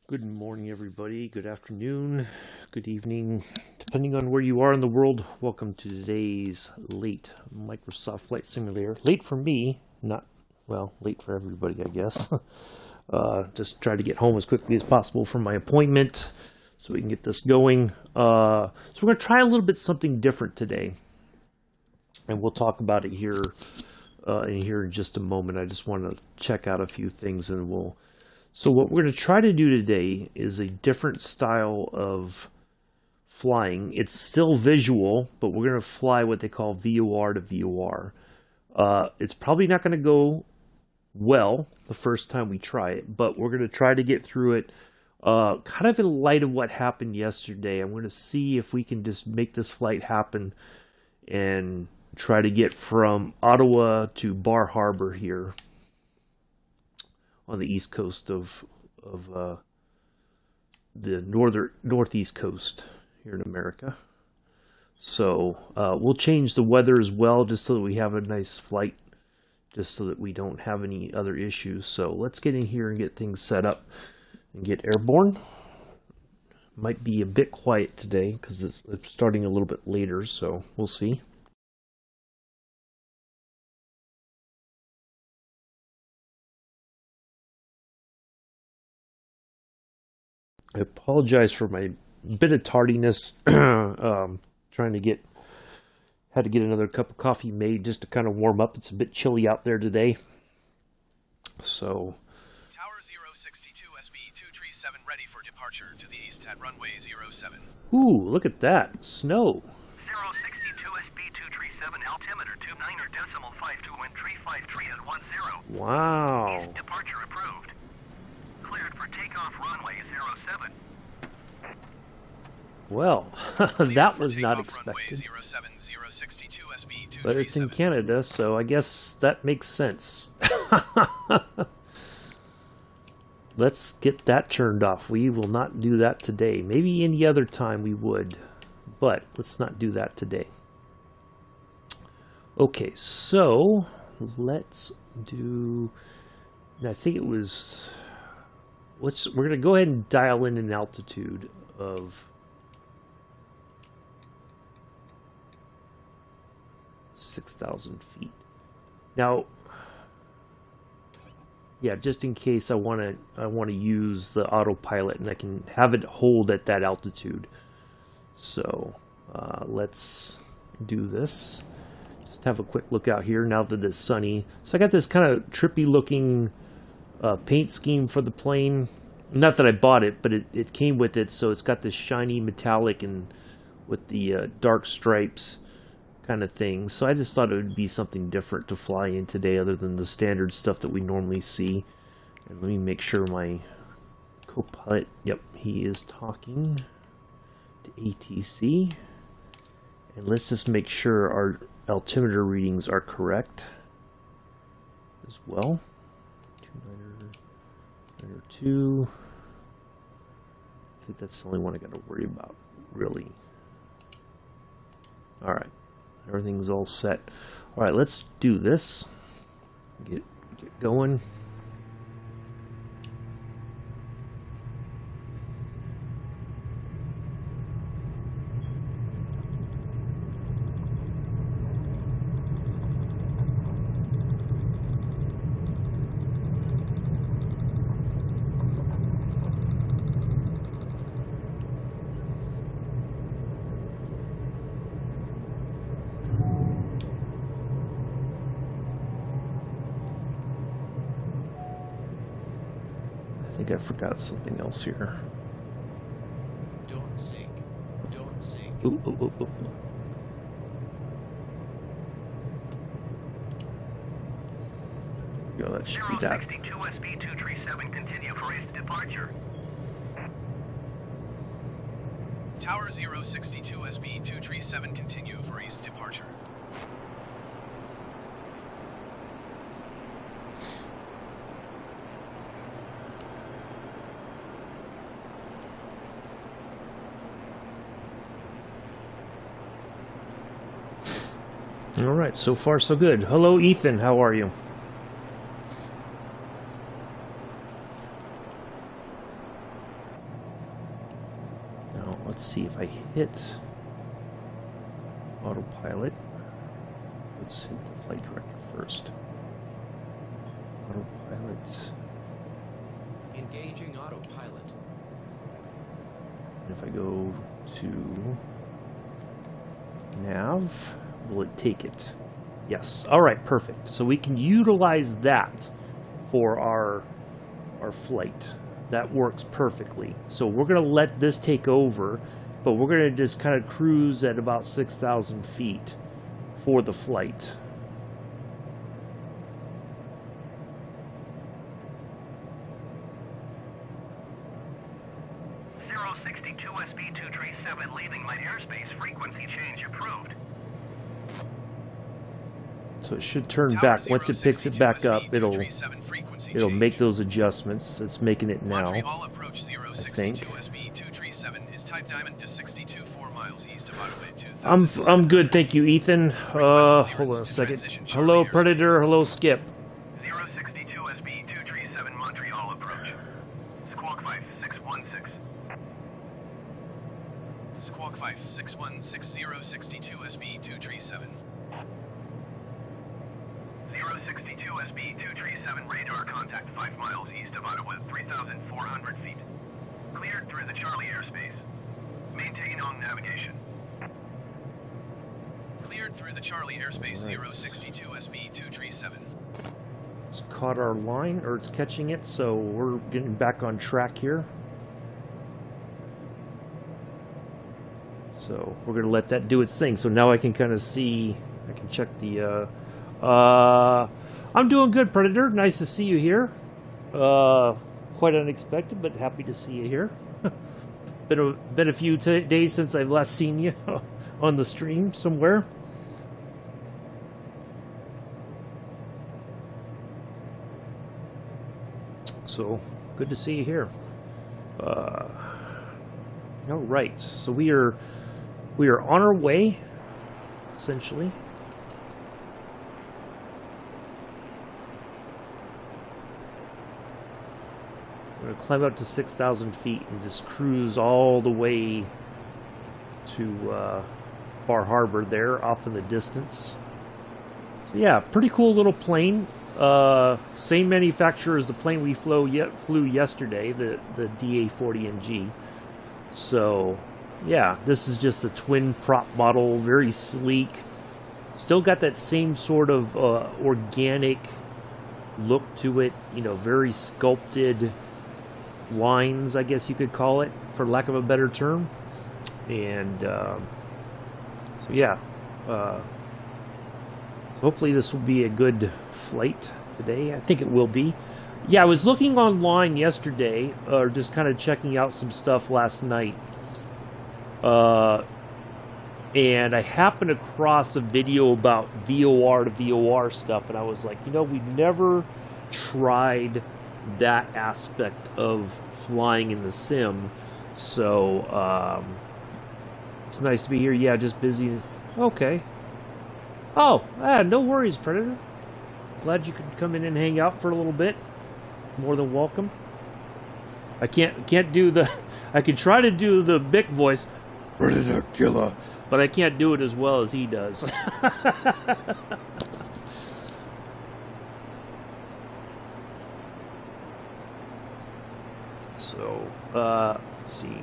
Good morning, everybody. Good afternoon. Good evening, depending on where you are in the world. Welcome to today's late Microsoft Flight Simulator. Late for me, not, well, late for everybody, I guess. Just try to get home as quickly as possible from my appointment so we can get this going. So we're going to try a little bit something different today. And we'll talk about it here in just a moment. I just want to check out a few things and we'll... So what we're going to try to do today is a different style of flying. It's still visual, but we're going to fly what they call VOR to VOR. It's probably not going to go well the first time we try it, but we're going to try to get through it kind of in light of what happened yesterday. I'm going to see if we can just make this flight happen and try to get from Ottawa to Bar Harbor here on the east coast of the northeast coast here in America. So we'll change the weather as well, just so that we have a nice flight, just so that we don't have any other issues. So let's get in here and get things set up and get airborne. Might be a bit quiet today because it's starting a little bit later, so we'll see. I apologize for my bit of tardiness. Had to get another cup of coffee made just to kind of warm up. It's a bit chilly out there today. So Tower 062 SB237 ready for departure to the east at runway 07. Ooh, look at that. Snow. 062 SB237 altimeter 29.52 wind 353 at 10. Wow. East departure approved. Cleared for takeoff runway 07. Well, that was not expected. But it's in Canada, so I guess that makes sense. Let's get that turned off. We will not do that today. Maybe any other time we would, but let's not do that today. Okay, so let's do... I think it was... we're going to go ahead and dial in an altitude of 6,000 feet. Now, yeah, just in case I want to use the autopilot and I can have it hold at that altitude. So let's do this. Just have a quick look out here now that it's sunny. So I got this kind of trippy looking paint scheme for the plane. Not that I bought it, but it came with it, so it's got this shiny metallic and with the dark stripes kind of thing. So I just thought it would be something different to fly in today other than the standard stuff that we normally see. And let me make sure my co-pilot, yep, he is talking to ATC. And let's just make sure our altimeter readings are correct as well. 2. I think that's the only one I got to worry about, really. All right, everything's all set. All right, let's do this. Get going. I think I forgot something else here. Don't sink. Don't sink. Ooh, ooh, ooh, ooh. Yo, that should be that. 062 SB237 continue for east departure. Tower 062 SB237 continue for east departure. All right, so far so good. Hello, Ethan. How are you? I hit autopilot, let's hit the flight director first. Autopilot. Engaging autopilot. If I go to nav, will it take it? Yes. All right, perfect. So we can utilize that for our flight. That works perfectly. So we're going to let this take over, but we're going to just kind of cruise at about 6,000 feet for the flight. DA62 leaving my airspace. Frequency change approved. So it should turn Tower back. Once it picks it back up, it'll make those adjustments. It's making it now, Montreal approach I think. 062 is type diamond to 62 4 miles east of Ottawa 2000. I'm good, thank you, Ethan. Hold on a second. Hello, Predator. Hello, Skip. 062 SB237 Montreal approach. Squawk 5616. Squawk 5616 062 SB237. 062 SB237 radar contact 5 miles east of Ottawa, 3,400 feet. Cleared through the Charlie airspace. Maintain on navigation. Cleared through the Charlie airspace. Right. 062 SB237. It's caught our line, or it's catching it, so we're getting back on track here. So we're going to let that do its thing. So now I can kind of see, I can check the... I'm doing good, Predator. Nice to see you here. Quite unexpected, but happy to see you here. Been a few days since I've last seen you on the stream somewhere. So good to see you here. All right, so we are on our way, essentially. We're going to climb up to 6,000 feet and just cruise all the way to Bar Harbor there, off in the distance. So yeah, pretty cool little plane. Same manufacturer as the plane we flew yesterday, the DA40NG. So yeah, this is just a twin prop model, very sleek. Still got that same sort of organic look to it, you know, very sculpted lines, I guess you could call it, for lack of a better term. And so yeah, so hopefully this will be a good flight today. I think it will be. Yeah, I was looking online yesterday, or just kind of checking out some stuff last night, and I happened across a video about VOR to VOR stuff, and I was like, you know, we've never tried that aspect of flying in the sim, so it's nice to be here. Yeah, just busy. Okay. Oh, no worries, Predator. Glad you could come in and hang out for a little bit. More than welcome. I can't do the. I can try to do the big voice, Predator Killer, but I can't do it as well as he does. So, let's see.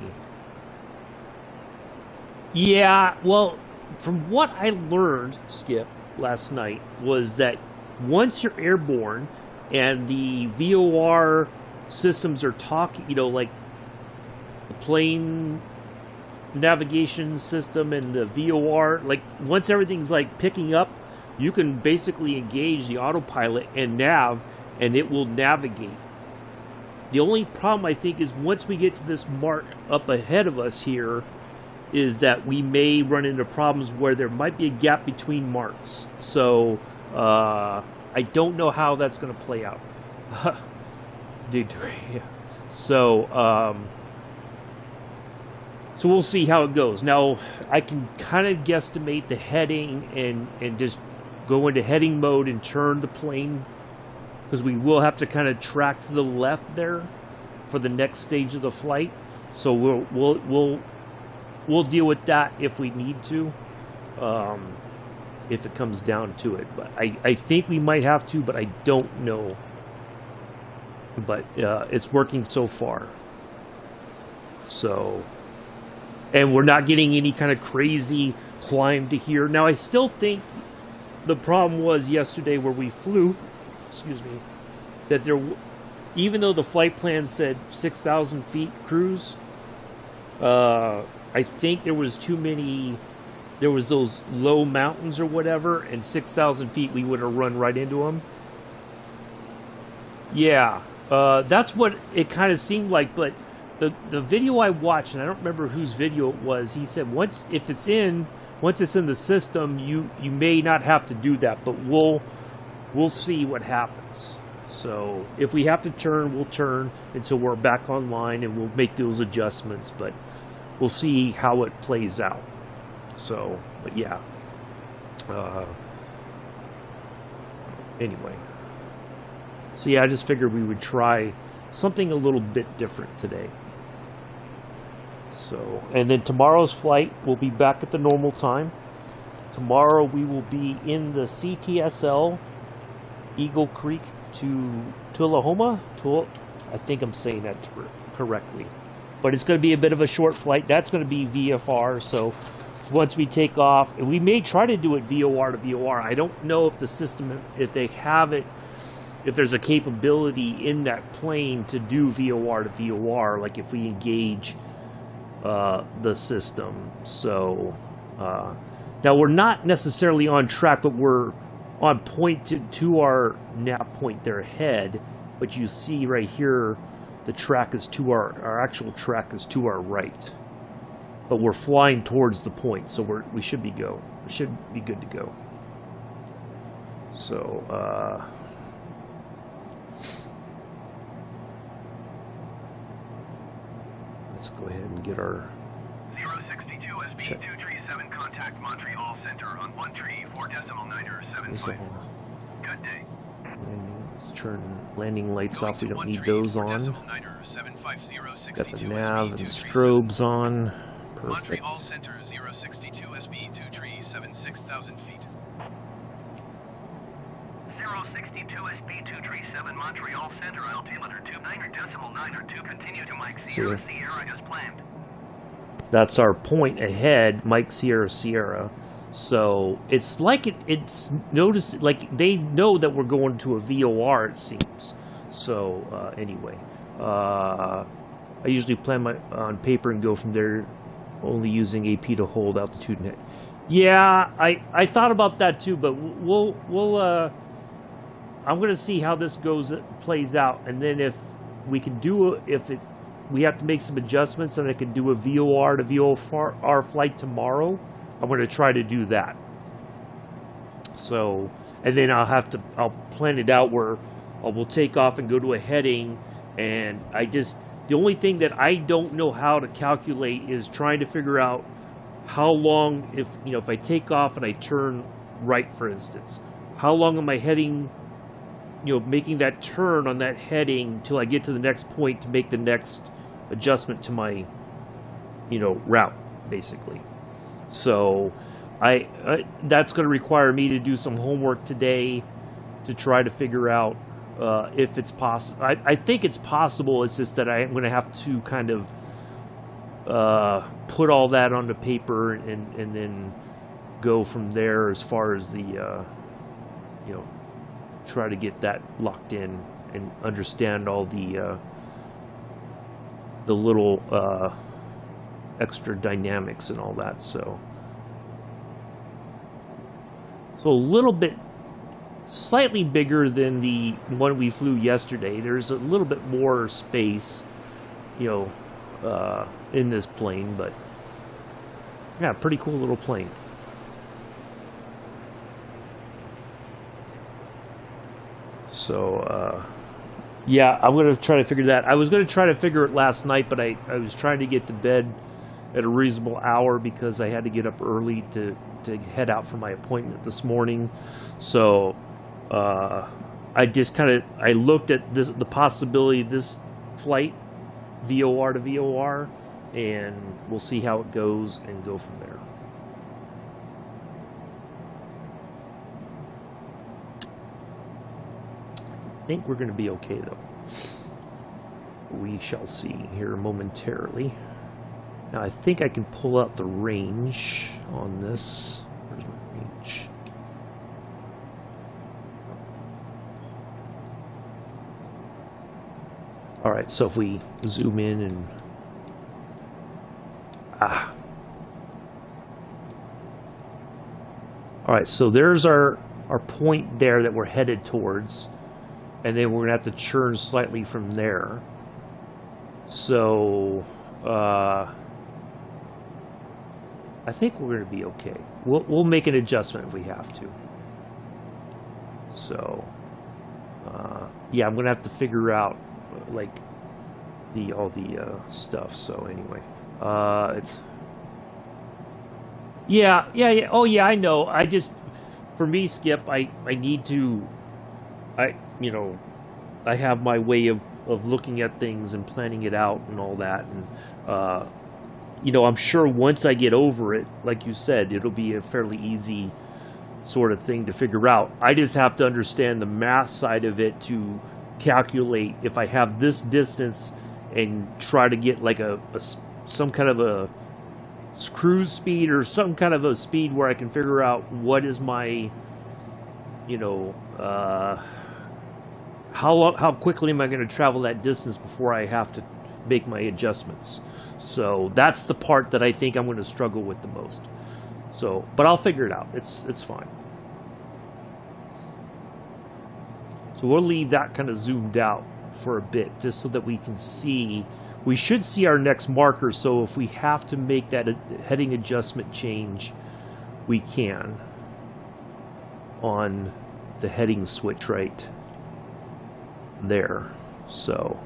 Yeah, well, from what I learned, Skip, last night, was that once you're airborne and the VOR systems are talking, you know, like the plane navigation system and the VOR, like once everything's like picking up, you can basically engage the autopilot and nav, and it will navigate. The only problem, I think, is once we get to this mark up ahead of us here, is that we may run into problems where there might be a gap between marks. So I don't know how that's going to play out. So so we'll see how it goes. Now I can kind of guesstimate the heading and just go into heading mode and turn the plane, because we will have to kind of track to the left there for the next stage of the flight. So we'll we'll deal with that if we need to, if it comes down to it. But I think we might have to, but I don't know. But it's working so far. So, and we're not getting any kind of crazy climb to here. Now, I still think the problem was yesterday where we flew, excuse me, that there, even though the flight plan said 6,000 feet cruise, I think there was too many, there was those low mountains or whatever, and 6,000 feet we would have run right into them. Yeah, that's what it kind of seemed like, but the video I watched, and I don't remember whose video it was, he said once it's in the system, you may not have to do that, but we'll see what happens. So if we have to turn, we'll turn until we're back online, and we'll make those adjustments, but we'll see how it plays out. So, but yeah. Anyway. So yeah, I just figured we would try something a little bit different today. So, and then tomorrow's flight will be back at the normal time. Tomorrow we will be in the CTSL Eagle Creek to Tullahoma. I think I'm saying that correctly. But it's going to be a bit of a short flight. That's going to be VFR. So once we take off, and we may try to do it VOR to VOR. I don't know if the system, if they have it, if there's a capability in that plane to do VOR to VOR, like if we engage the system. So now we're not necessarily on track, but we're on point to our nav point there ahead. But you see right here, the track is to our actual track is to our right. But we're flying towards the point, so we should be good to go. So let's go ahead and get our 062 SB237, contact Montreal Center on 134.975. Good day. Let's turn landing lights off. We don't need those on. Got the nav and strobes on. Perfect. Montreal Center 062 SB237, 6,000 feet. 062 SB237, Montreal Center, altimeter 29.92, continue to Mike Sierra Sierra as planned. That's our point ahead, Mike Sierra Sierra. So it's like it's noticed, like they know that we're going to a VOR, it seems. So anyway, I usually plan on paper and go from there, only using AP to hold altitude and yeah, I thought about that too, but we'll I'm gonna see how this plays out, and then if we can do we have to make some adjustments, and I can do a VOR to VOR flight tomorrow. I'm going to try to do that. So, and then I'll plan it out where we'll take off and go to a heading, and the only thing that I don't know how to calculate is trying to figure out how long, if I take off and I turn right, for instance, how long am I heading, making that turn on that heading till I get to the next point to make the next adjustment to my, route, basically. So that's going to require me to do some homework today to try to figure out if it's possible. I think it's possible. It's just that I'm going to have to kind of put all that onto paper and then go from there as far as the try to get that locked in and understand all the little extra dynamics and all that. So a little bit, slightly bigger than the one we flew yesterday. There's a little bit more space, in this plane, but yeah, pretty cool little plane. So yeah, I'm going to try to figure that. I was going to try to figure it last night, but I was trying to get to bed at a reasonable hour because I had to get up early to head out for my appointment this morning. So I just I looked at the possibility of this flight, VOR to VOR, and we'll see how it goes and go from there. I think we're going to be okay, though. We shall see here momentarily. Now, I think I can pull out the range on this. Where's my range? Alright, so if we zoom in and... Alright, so there's our point there that we're headed towards. And then we're going to have to churn slightly from there. So, I think we're going to be okay. We'll make an adjustment if we have to. So, yeah, I'm going to have to figure out, like, all the stuff. So, anyway. It's... Yeah. Oh, yeah, I know. I just... For me, Skip, I need to... you know, I have my way of looking at things and planning it out and all that. And, you know, I'm sure once I get over it, like you said, it'll be a fairly easy sort of thing to figure out. I just have to understand the math side of it to calculate if I have this distance and try to get like some kind of a cruise speed or some kind of a speed where I can figure out what is my, you know, how quickly am I going to travel that distance before I have to make my adjustments. So that's the part that I think I'm going to struggle with the most. So, but I'll figure it out. It's fine. So we'll leave that kind of zoomed out for a bit just so that we can see. We should see our next marker, so if we have to make that heading adjustment change, we can on the heading switch right there. So,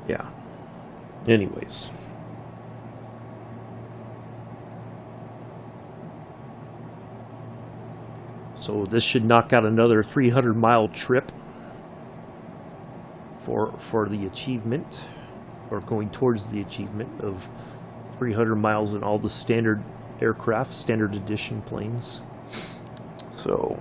yeah. Anyways. So this should knock out another 300-mile trip for the achievement, or going towards the achievement of 300 miles in all the standard aircraft, standard edition planes. So...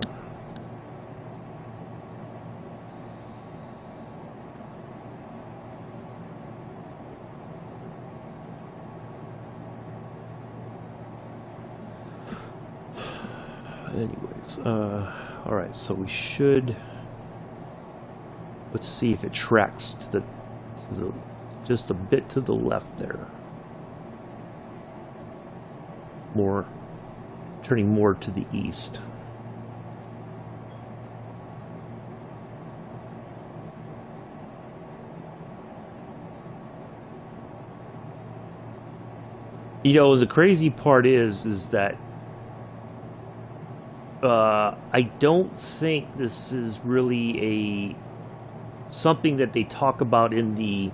anyways, alright, so we should, let's see if it tracks to the just a bit to the left there. Turning more to the east. You know, the crazy part is that I don't think this is really something that they talk about in the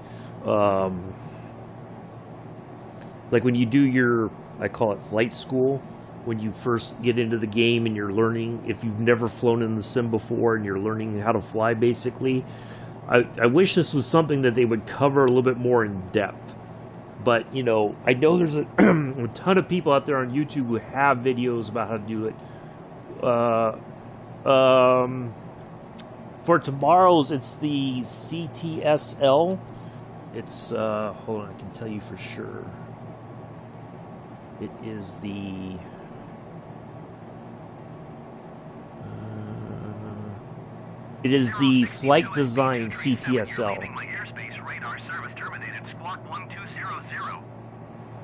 like when you do your, I call it flight school, when you first get into the game and you're learning, if you've never flown in the sim before and you're learning how to fly basically. I wish this was something that they would cover a little bit more in depth. But, you know, I know there's a ton of people out there on YouTube who have videos about how to do it. For tomorrow's, it's the CTSL. It's, hold on, I can tell you for sure. It is the... it is the Flight Design CTSL.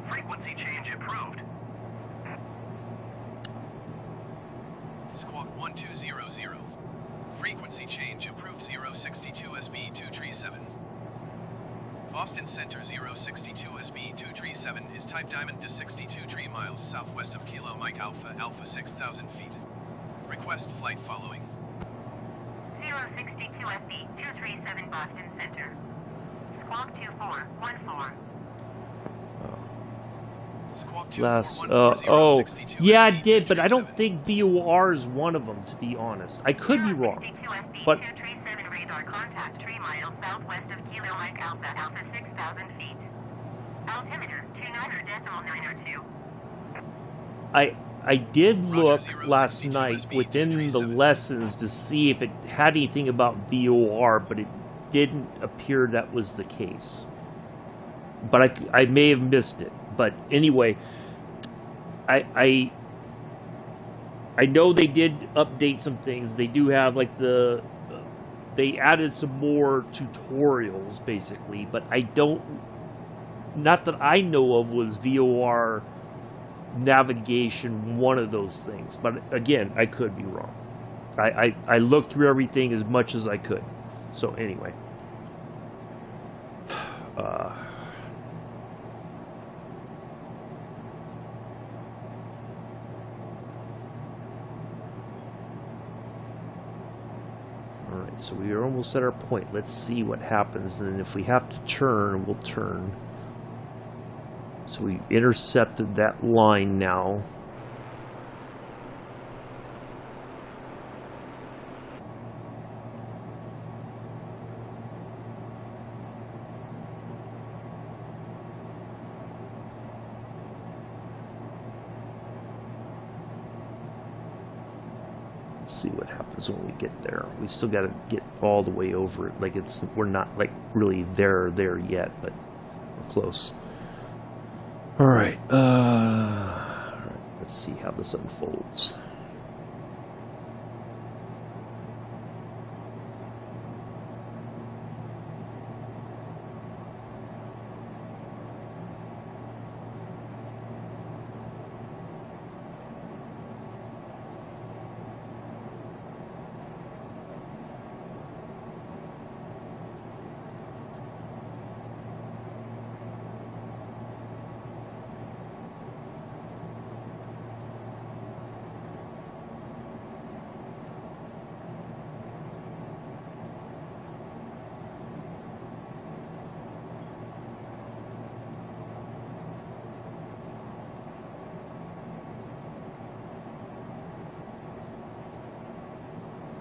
Frequency change approved. Squawk 1200. Frequency change approved 062 SB237. Boston Center 062 SB237 is type diamond to 62 tree miles southwest of Kilo Mike Alpha, Alpha 6,000 feet. Request flight following. 062 SB237 Boston Center. Squawk 2414. Last, yeah, I did, but I don't think VOR is one of them, to be honest. I could be wrong, but... radar contact 3 miles southwest of Kilo Mike Alpha, Alpha 6,000 feet. Altimeter 29.902. I did look Roger, last 062 night SB within the 237. lessons to see if it had anything about VOR, but it didn't appear that was the case. But I may have missed it. But anyway, I know they did update some things. They do have like they added some more tutorials basically, but not that I know of was VOR navigation one of those things. But again, I could be wrong. I looked through everything as much as I could. So anyway. Alright, so we are almost at our point. Let's see what happens. And if we have to turn, we'll turn. So we intercepted that line now. Let's see what happens when we get there. We still got to get all the way over it. Like we're not like really there yet, but we're close. All right. Let's see how this unfolds.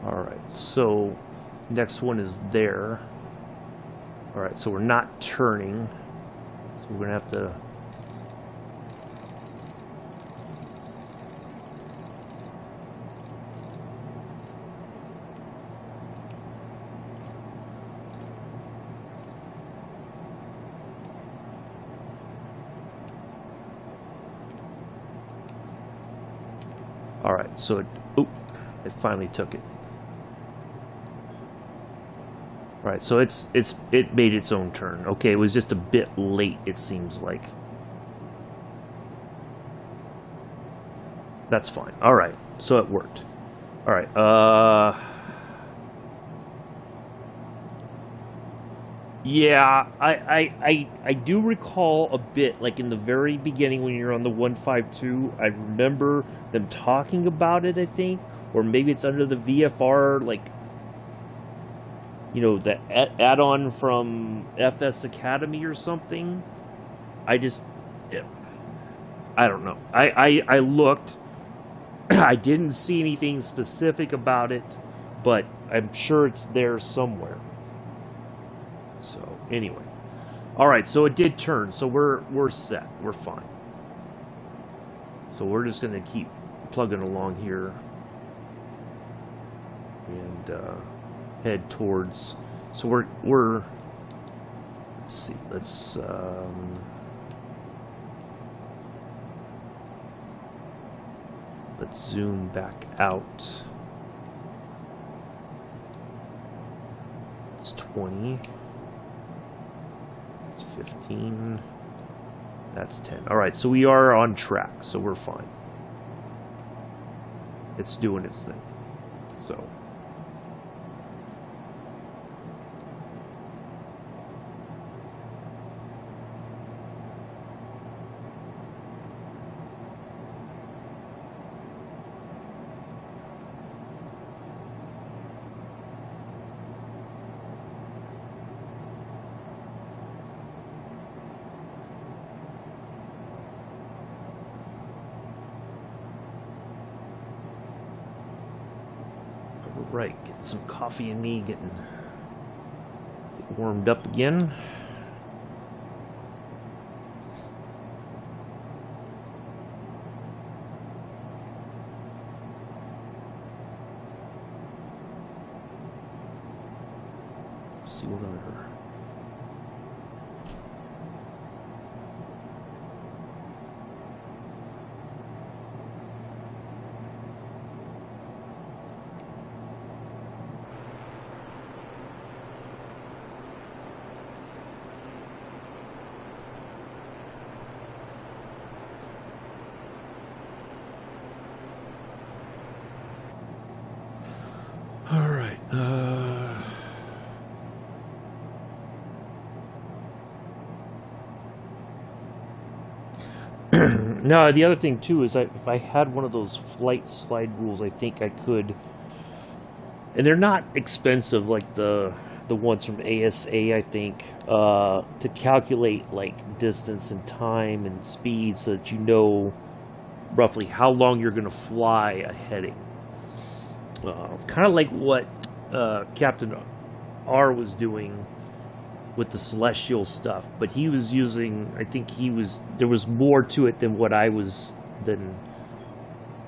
Alright, so next one is there. Alright, so we're not turning. So we're going to have to... Alright, so it finally took it. Right, so it made its own turn. Okay, it was just a bit late, it seems like. That's fine. All right, so it worked. All right. Yeah, I do recall a bit, like in the very beginning when you're on the 152. I remember them talking about it. I think, or maybe it's under the VFR, like. You know, the add-on from FS Academy or something. I don't know. I looked. I didn't see anything specific about it, but I'm sure it's there somewhere. So, anyway. Alright, so it did turn. So we're set. We're fine. So we're just going to keep plugging along here. And, head towards, so we're let's see, let's zoom back out. It's 20, it's 15, that's 10. All right, so we are on track, so we're fine. It's doing its thing. So right, getting some coffee in me, getting warmed up again. Let's see what other. All right. Now, the other thing too is if I had one of those flight slide rules, I think I could. And they're not expensive like the ones from ASA, I think, to calculate like distance and time and speed so that you know roughly how long you're going to fly a heading. Kind of like what Captain R was doing with the celestial stuff, but he was using, I think there was more to it than what I was,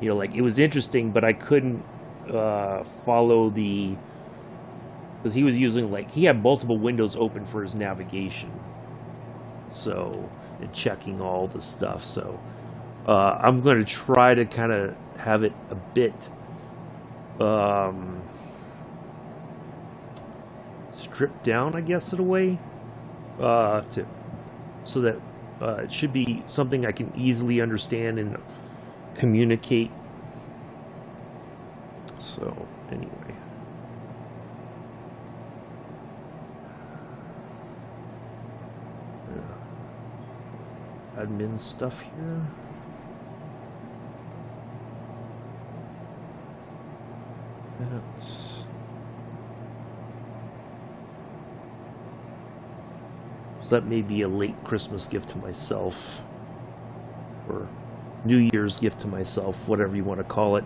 like it was interesting, but I couldn't follow because he was using, like, he had multiple windows open for his navigation, so, and checking all the stuff, so I'm going to try to kind of have it a bit stripped down, I guess, in a way, so that it should be something I can easily understand and communicate. So, anyway. Admin stuff here. So that may be a late Christmas gift to myself, or New Year's gift to myself, whatever you want to call it.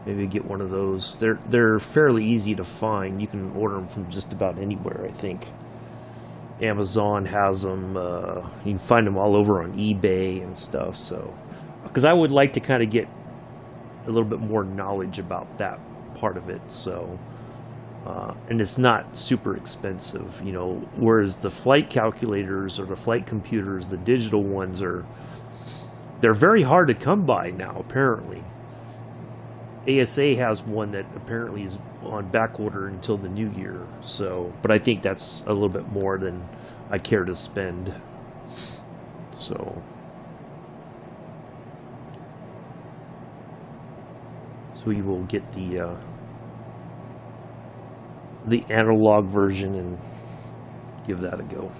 Maybe get one of those. They're fairly easy to find. You can order them from just about anywhere, I think. Amazon has them. You can find them all over on eBay and stuff. So, because I would like to kind of get a little bit more knowledge about that part of it. So, and it's not super expensive, whereas the flight calculators or the flight computers, the digital ones, they're very hard to come by now, apparently. ASA has one that apparently is on back order until the new year. So, but I think that's a little bit more than I care to spend. So we will get the analog version and give that a go.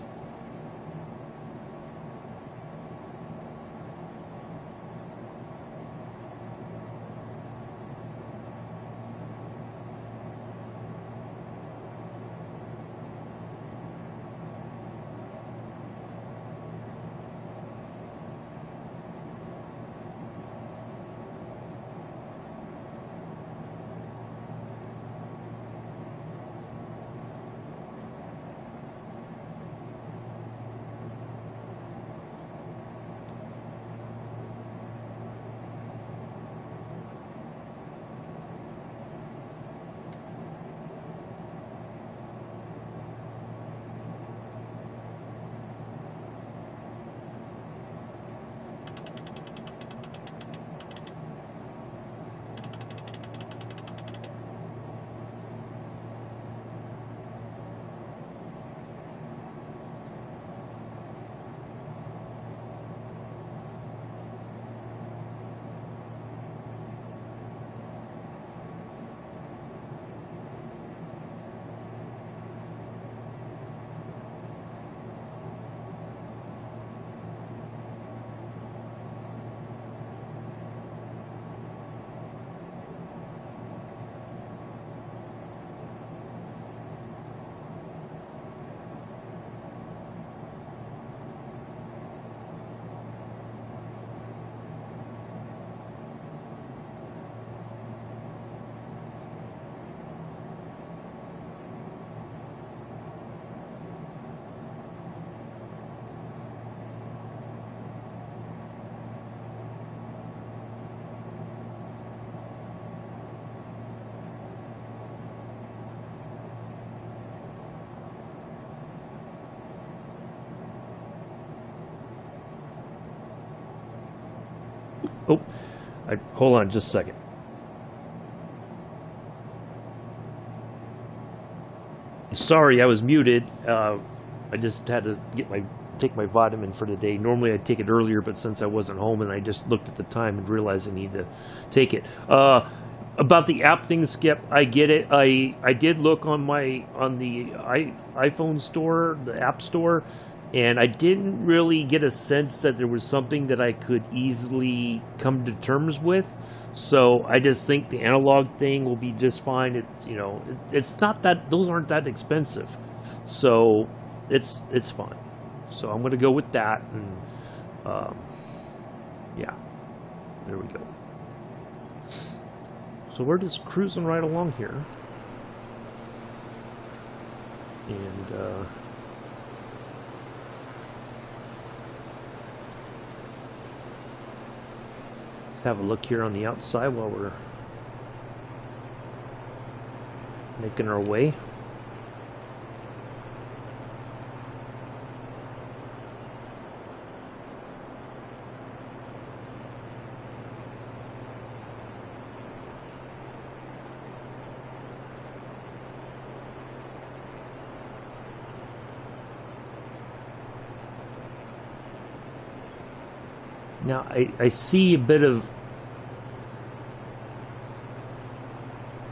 Oh, hold on just a second. Sorry, I was muted. I just had to take my vitamin for today. Normally I'd take it earlier, but since I wasn't home and I just looked at the time and realized I need to take it. About the app thing, Skip, I get it. I did look on the iPhone store, the App Store, and I didn't really get a sense that there was something that I could easily come to terms with. So I just think the analog thing will be just fine. It's not that, those aren't that expensive, so it's fine. So I'm going to go with that, and yeah, there we go. So we're just cruising right along here, and let's have a look here on the outside while we're making our way. Now, I see a bit of,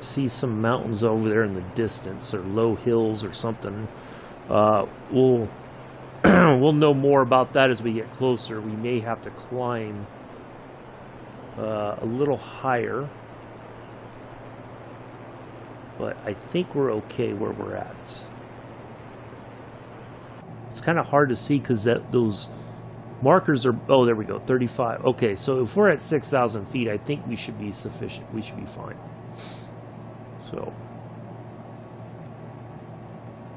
see some mountains over there in the distance, or low hills or something. We'll know more about that as we get closer. We may have to climb a little higher, but I think we're okay where we're at. It's kind of hard to see because those markers are, oh, there we go, 35. Okay, so if we're at 6,000 feet, I think we should be sufficient. We should be fine. So,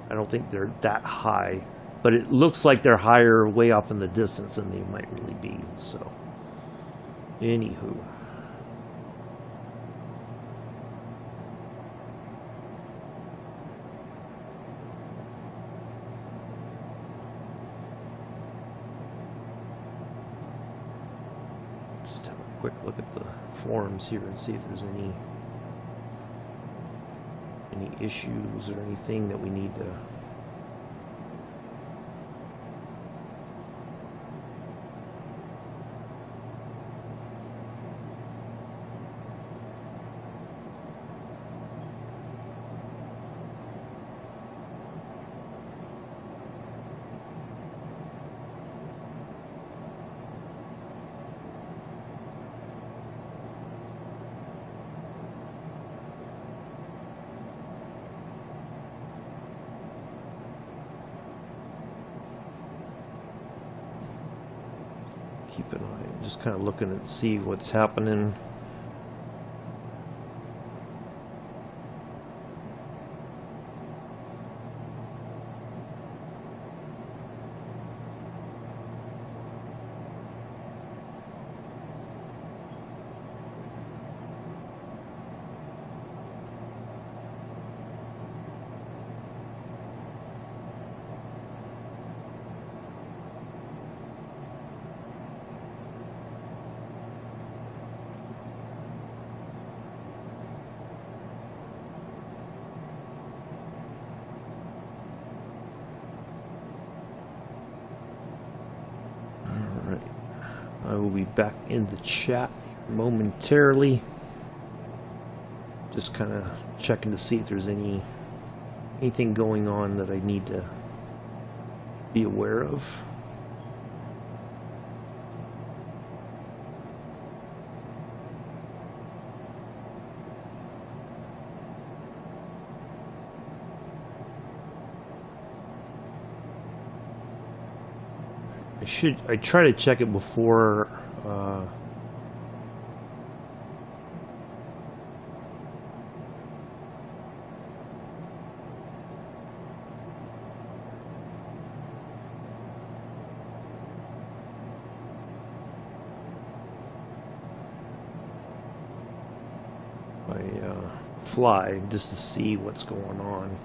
I don't think they're that high, but it looks like they're higher way off in the distance than they might really be. So, anywho. Just have a quick look at the forums here and see if there's any issues or anything that we need to keep an eye, just kind of looking and see what's happening. I will be back in the chat momentarily. Just kind of checking to see if there's anything going on that I need to be aware of. I try to check it before I fly, just to see what's going on.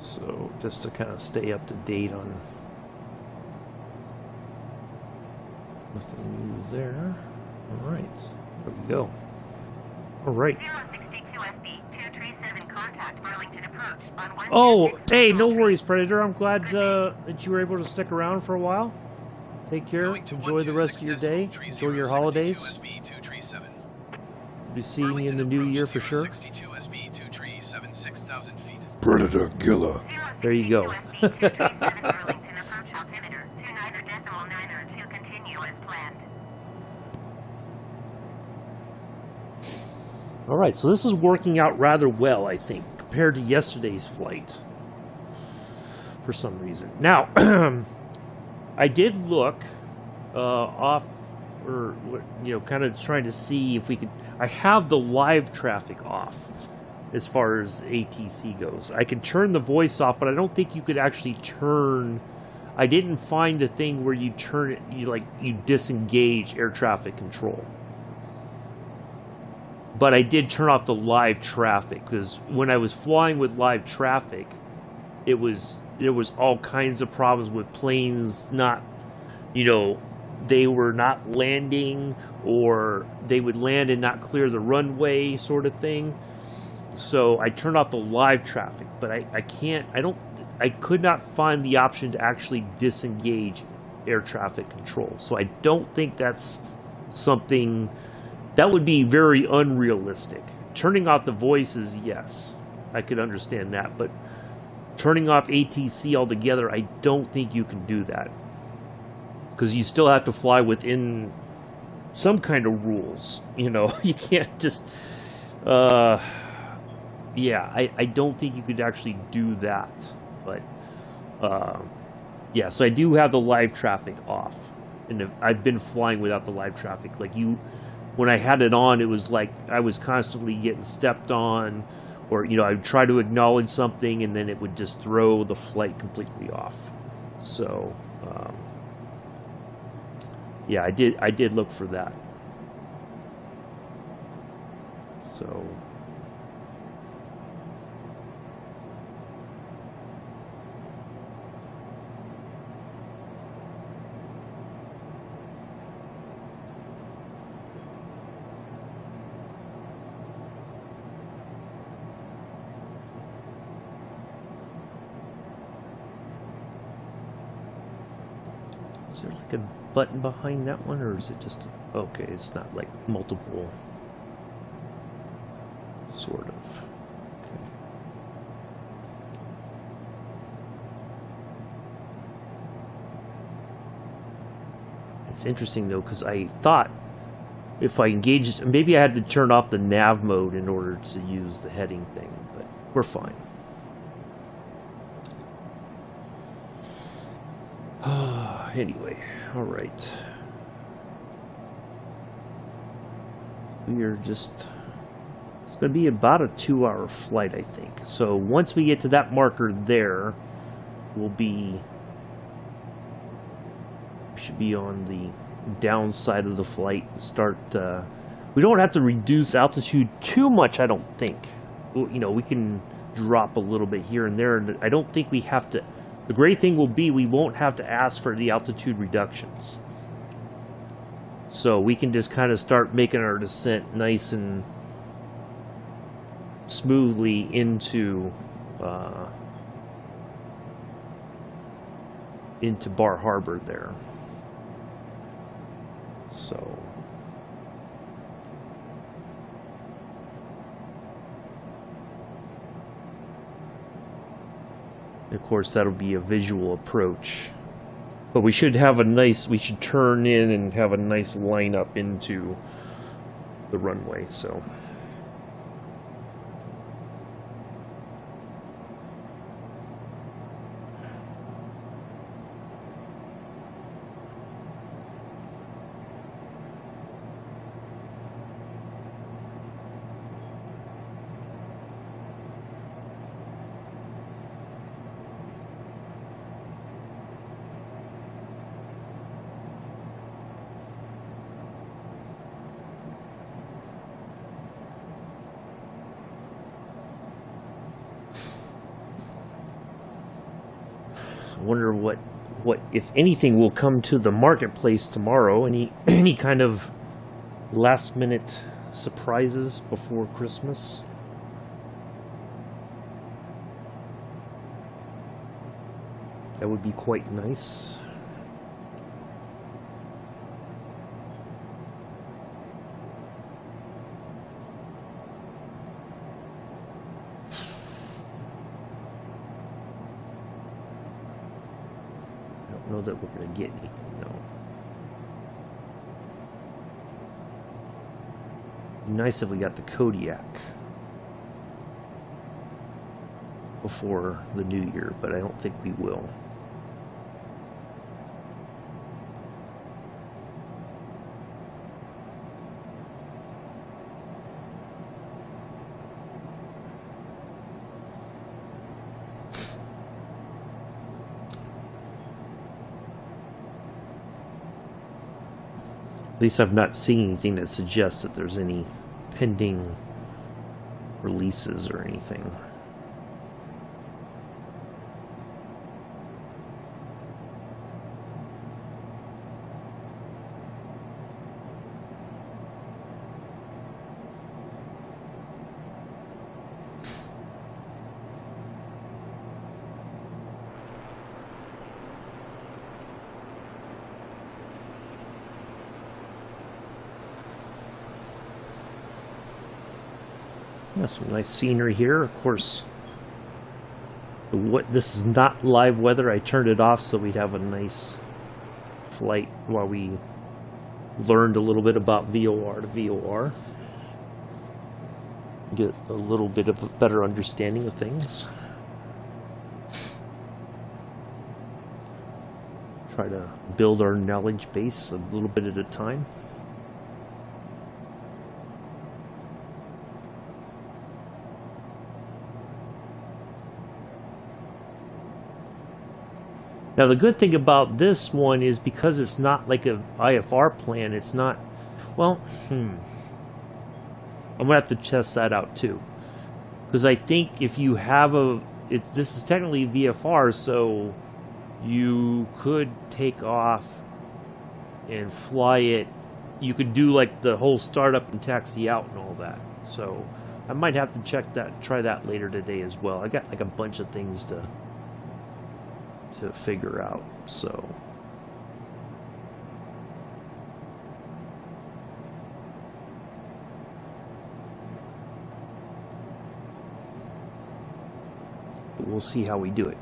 So just to kind of stay up to date on nothing new there. All right, there we go. All right. 062 SB 237 contact Burlington approach on 1. Oh, hey, no worries, Predator. I'm glad that you were able to stick around for a while. Take care. Going to Enjoy the rest of your day. 126.30 Enjoy your holidays. SB 237. Be seeing you in the new year for sure. 062 SB 237 6,000 feet. Predator killer. There you go. 062 SB 237 Burlington approach altimeter 29.9 continue as planned. All right, so this is working out rather well, I think, compared to yesterday's flight. For some reason. Now, I did look off, or kind of trying to see if we could. I have the live traffic off as far as ATC goes. I can turn the voice off, but I don't think you could actually turn. I didn't find the thing where you turn it, you disengage air traffic control. But I did turn off the live traffic because when I was flying with live traffic, there was all kinds of problems with planes not, they were not landing, or they would land and not clear the runway, sort of thing. So I turned off the live traffic, but I could not find the option to actually disengage air traffic control. So I don't think that's something that would be very unrealistic. Turning off the voices, yes, I could understand that, but turning off ATC altogether, I don't think you can do that. Because you still have to fly within some kind of rules. You can't just... I don't think you could actually do that. But, so I do have the live traffic off. And I've been flying without the live traffic. When I had it on, it was like I was constantly getting stepped on, or I'd try to acknowledge something, and then it would just throw the flight completely off. So, I did look for that. So. Is there like a button behind that one, or is it just... Okay, it's not like multiple... Sort of. Okay. It's interesting though, because I thought if I engaged... Maybe I had to turn off the nav mode in order to use the heading thing, but we're fine. Anyway, all right. We are just... It's going to be about a 2-hour flight, I think. So once we get to that marker there, we should be on the downside of the flight. We don't have to reduce altitude too much, I don't think. We can drop a little bit here and there. And I don't think we have to... The great thing will be we won't have to ask for the altitude reductions. So we can just kind of start making our descent nice and smoothly into Bar Harbor there. So... Of course, that'll be a visual approach. But we should turn in and have a nice lineup into the runway, so... wonder what if anything will come to the marketplace tomorrow. Any kind of last minute surprises before Christmas? That would be quite nice. I don't know that we're going to get anything, though. Be nice if we got the Kodiak before the new year, but I don't think we will. At least I've not seen anything that suggests that there's any pending releases or anything. Yeah, some nice scenery here. Of course, this is not live weather. I turned it off so we'd have a nice flight while we learned a little bit about VOR to VOR. Get a little bit of a better understanding of things. Try to build our knowledge base a little bit at a time. Now the good thing about this one is because it's not like an IFR plan, it's not, well, I'm going to have to test that out too. Because I think if you have this is technically VFR, so you could take off and fly it. You could do like the whole startup and taxi out and all that. So I might have to try that later today as well. I got like a bunch of things to figure out, so but we'll see how we do it.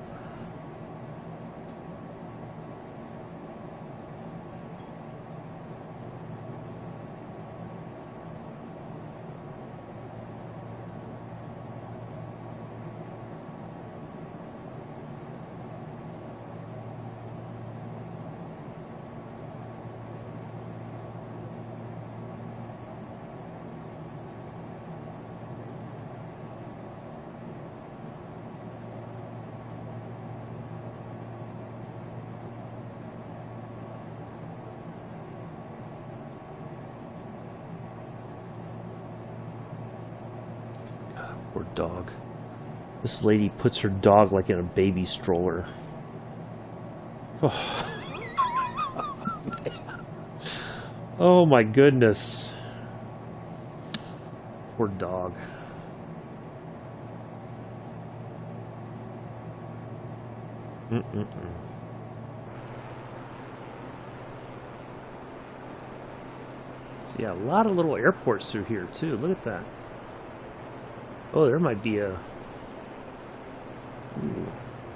Poor dog. This lady puts her dog like in a baby stroller. Oh my goodness. Poor dog. So yeah, a lot of little airports through here too. Look at that. Oh, there might be a... Ooh,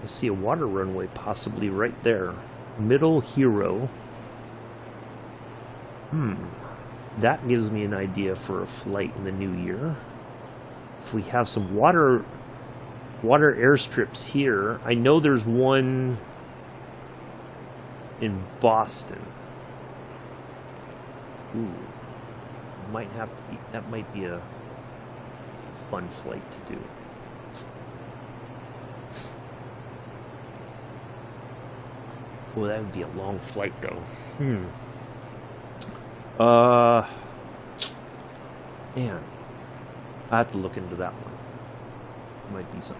I see a water runway possibly right there. Middle Hero. That gives me an idea for a flight in the new year. If we have some water airstrips here. I know there's one in Boston. Ooh. Might have to be, that might be a fun flight to do. Well, that would be a long flight though. Man, I have to look into that one. Might be some.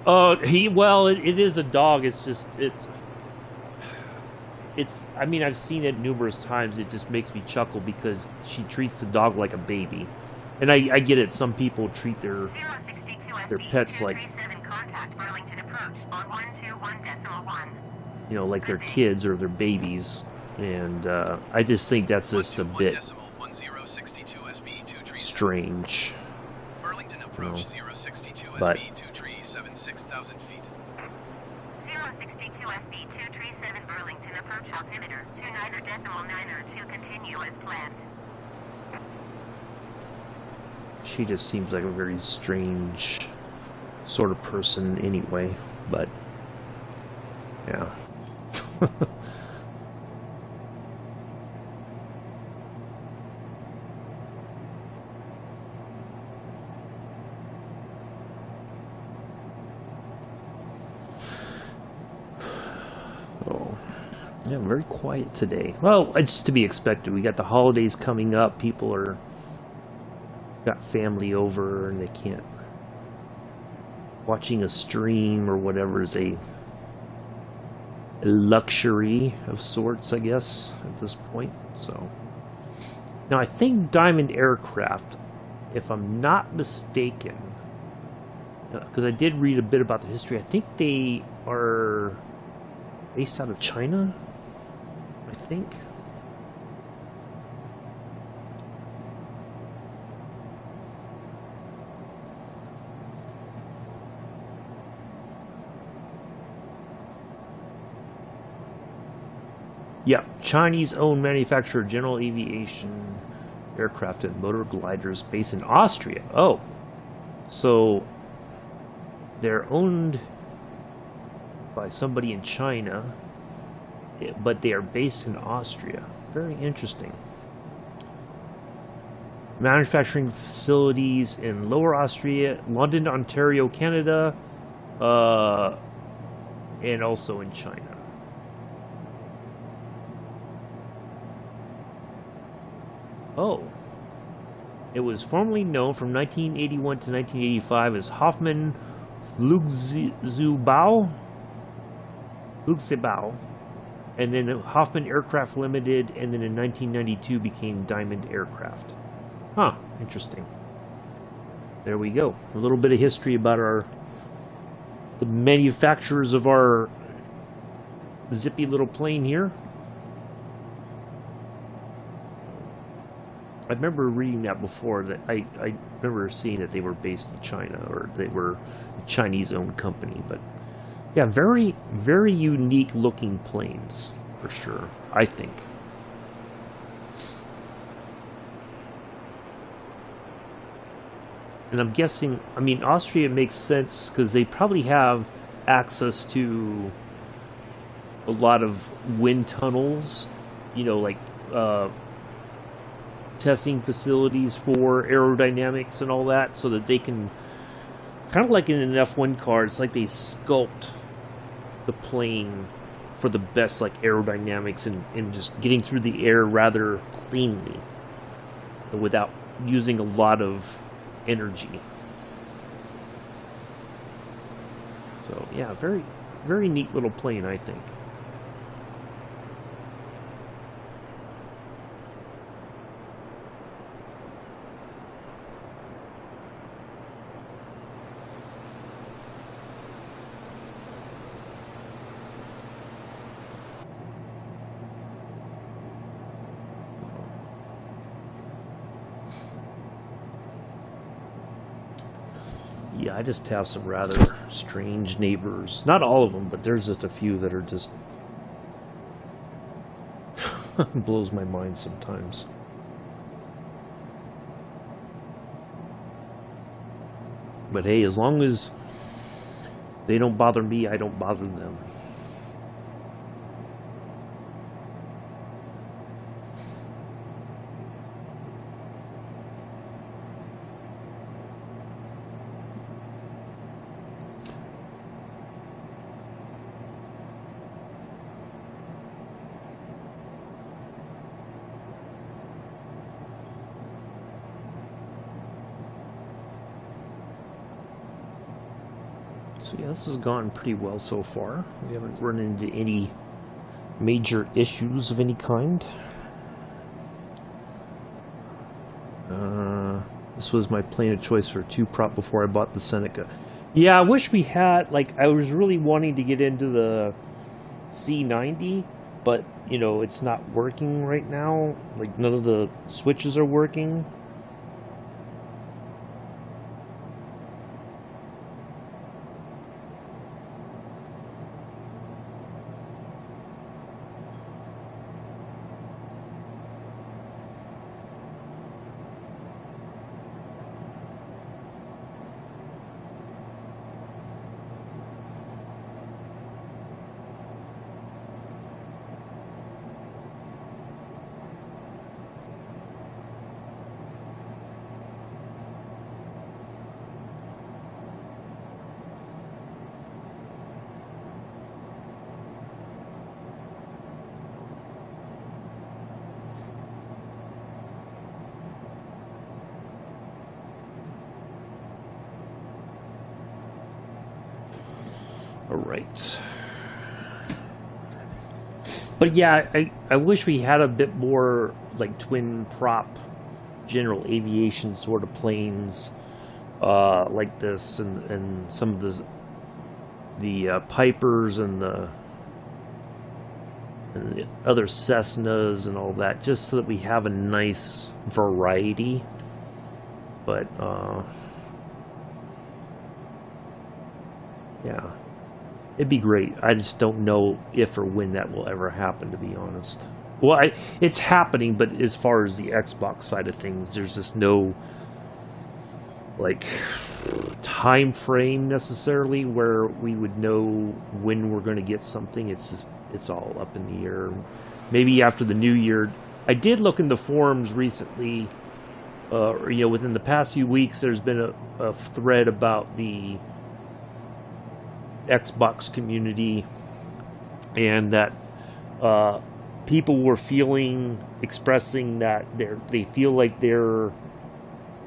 Well, it is a dog. It's just I mean, I've seen it numerous times. It just makes me chuckle because she treats the dog like a baby. And I get it. Some people treat their 062 pets like, 237 contact Burlington approach on 121.1. you know, like their kids or their babies. And I just think that's just a bit 121.1062 strange. Burlington approach No. 062 But- SB 2376 6,000 feet. 062 SB 237 Burlington approach altimeter 29.9 to continue as planned. She just seems like a very strange sort of person anyway. But yeah. Oh, yeah, very quiet today. Well, it's to be expected. We got the holidays coming up. People are got family over and they can't. Watching a stream or whatever is a luxury of sorts, I guess, at this point. So now I think Diamond Aircraft, if I'm not mistaken, because I did read a bit about the history, I think they are based out of China, I think. Yeah, Chinese-owned manufacturer General Aviation Aircraft and Motor Gliders based in Austria. Oh, so they're owned by somebody in China, but they are based in Austria. Very interesting. Manufacturing facilities in Lower Austria, London, Ontario, Canada, and also in China. Oh. It was formerly known from 1981 to 1985 as Hoffmann Flugzeugbau, and then Hoffmann Aircraft Limited, and then in 1992 became Diamond Aircraft. Huh, interesting. There we go. A little bit of history about the manufacturers of our zippy little plane here. I remember reading that before, that I remember seeing that they were based in China, or they were a Chinese-owned company. But yeah, very, very unique looking planes, for sure, I think. And I'm guessing, I mean, Austria makes sense because they probably have access to a lot of wind tunnels, you know, like testing facilities for aerodynamics and all that, so that they can, kind of like in an F1 car, it's like they sculpt the plane for the best like aerodynamics and just getting through the air rather cleanly without using a lot of energy. So yeah, very, very neat little plane, I think. Yeah, I just have some rather strange neighbors. Not all of them, but there's just a few that are just blows my mind sometimes. But hey, as long as they don't bother me, I don't bother them. So yeah, this has gone pretty well so far. We haven't run into any major issues of any kind. This was my plane of choice for 2-prop before I bought the Seneca. Yeah, I wish we had, like, I was really wanting to get into the C90, but, you know, it's not working right now. Like, none of the switches are working. Alright. But yeah, I wish we had a bit more like twin prop general aviation sort of planes like this, and some of the Pipers and the other Cessnas and all that, just so that we have a nice variety. But yeah, it'd be great. I just don't know if or when that will ever happen, to be honest. Well, it's happening, but as far as the Xbox side of things, there's just no like time frame necessarily where we would know when we're going to get something. It's all up in the air. Maybe after the new year. I did look in the forums recently, within the past few weeks, there's been a thread about the Xbox community, and that people were expressing that they feel like they're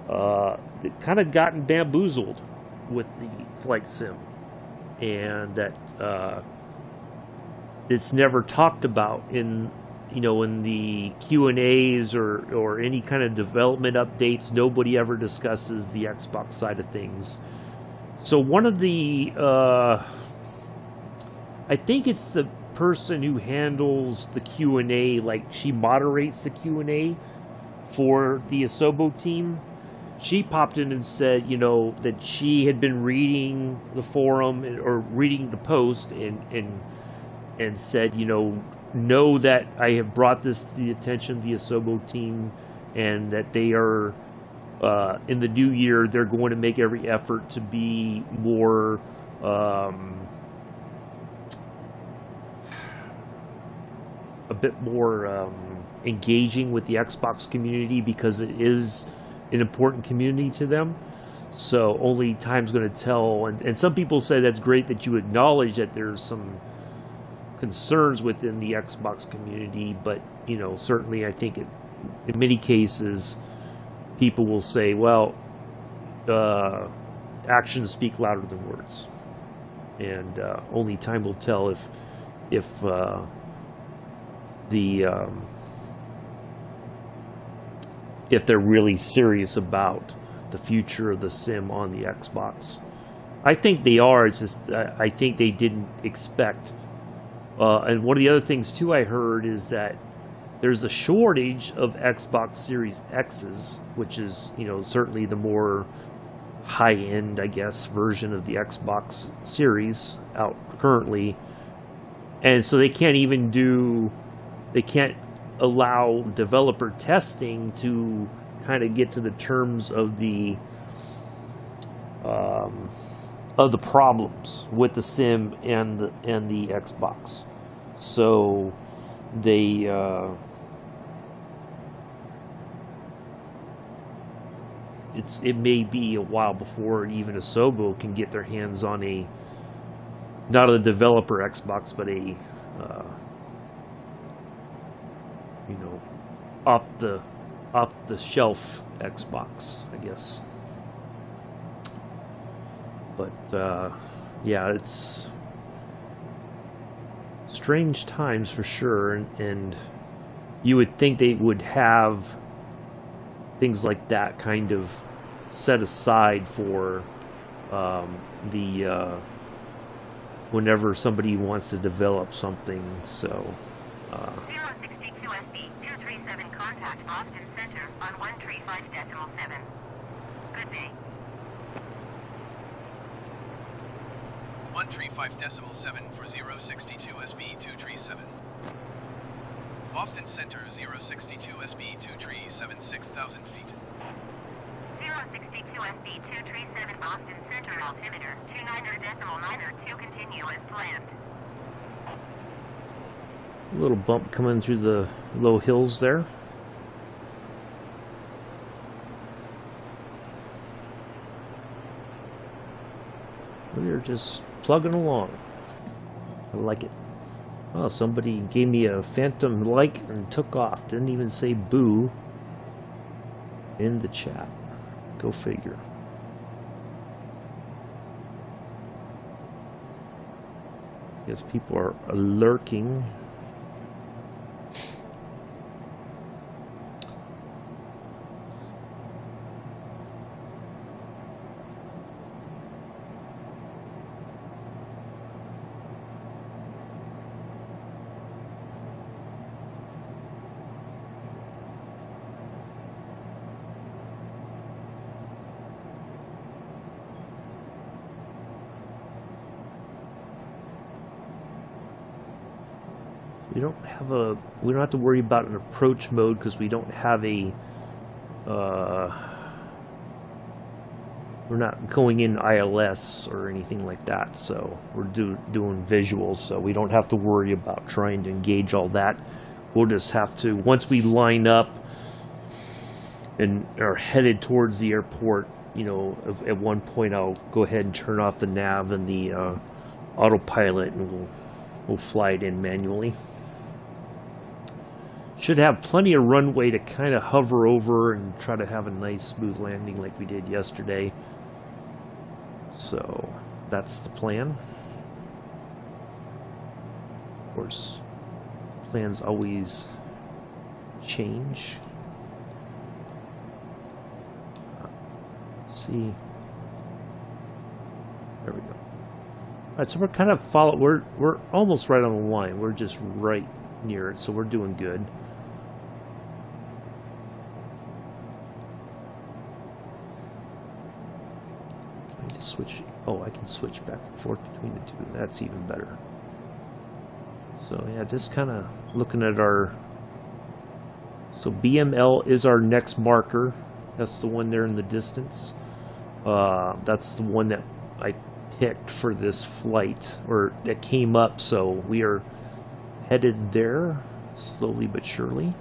kind of gotten bamboozled with the flight sim, and that it's never talked about in the Q&As or any kind of development updates. Nobody ever discusses the Xbox side of things. So one of the I think it's the person who handles the Q&A, like she moderates the Q&A for the Asobo team. She popped in and said, that she had been reading the forum or reading the post and said, know that I have brought this to the attention of the Asobo team, and that they are, in the new year, they're going to make every effort to be more a bit more engaging with the Xbox community, because it is an important community to them. So only time's going to tell. And some people say that's great that you acknowledge that there's some concerns within the Xbox community, but certainly I think in many cases people will say, well, actions speak louder than words, and only time will tell if they're really serious about the future of the sim on the Xbox. I think they are. It's just I think they didn't expect. And one of the other things too I heard is that there's a shortage of Xbox Series X's, which is certainly the more high-end, I guess, version of the Xbox Series out currently, and so they can't allow developer testing to kind of get to the terms of the problems with the sim and the Xbox. So they it may be a while before even Asobo can get their hands on not a developer Xbox, but a off the shelf Xbox, I guess. But yeah, it's strange times for sure, and you would think they would have things like that kind of set aside for whenever somebody wants to develop something. So 062 SB 237, contact Boston Center on 135.7. Good day. 135.7 for 062 SB 237. Boston Center 062 SB 237, 6,000 feet. 062 SB 237, Boston Center, altimeter 29.902, continue as planned. a little bump coming through the low hills there. We are just plugging along. I like it. Oh, somebody gave me a phantom like and took off. Didn't even say boo in the chat. Go figure. Guess people are lurking. We don't have to worry about an approach mode because we don't have a we're not going in ILS or anything like that, so we're doing visuals, so we don't have to worry about trying to engage all that. We'll just have to, once we line up and are headed towards the airport, you know, at one point I'll go ahead and turn off the nav and the autopilot, and we'll fly it in manually. Should have plenty of runway to kind of hover over and try to have a nice smooth landing like we did yesterday. So that's the plan. Of course, plans always change. Let's see. There we go. All right, so we're kind of we're almost right on the line. We're just right near it, so we're doing good. Switch. Oh, I can switch back and forth between the two. That's even better. So yeah, just kind of looking at our. So BML is our next marker. That's the one there in the distance. That's the one that I picked for this flight, or that came up. So we are headed there, slowly but surely.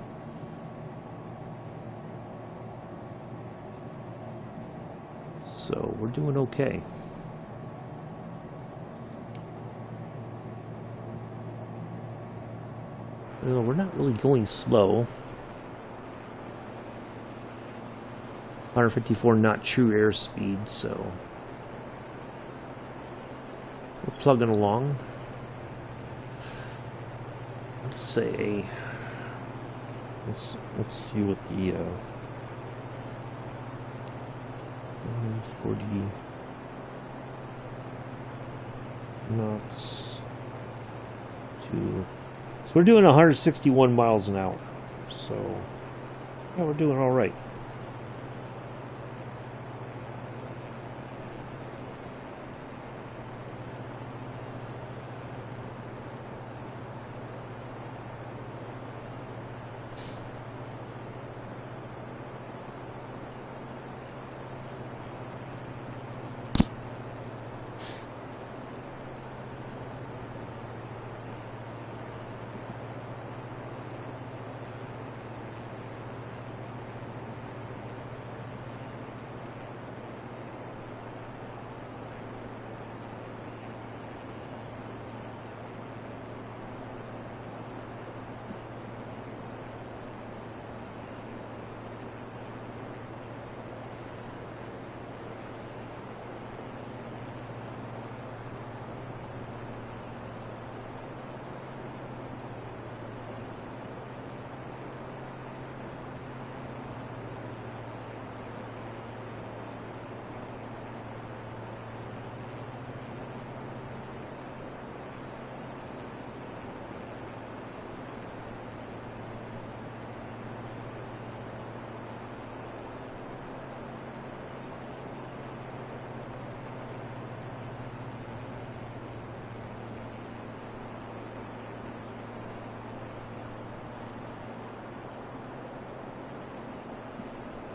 So we're doing okay. Well, we're not really going slow. 154 knot true airspeed, so we're plugging along. Let's say, let's see what the 40 knots to, so we're doing 161 miles an hour, so yeah, we're doing all right.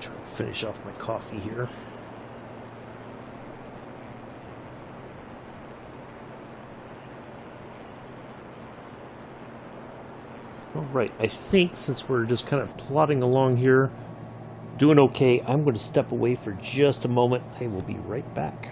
Trying to finish off my coffee here. Alright, I think since we're just kind of plodding along here, doing okay, I'm going to step away for just a moment. I will be right back.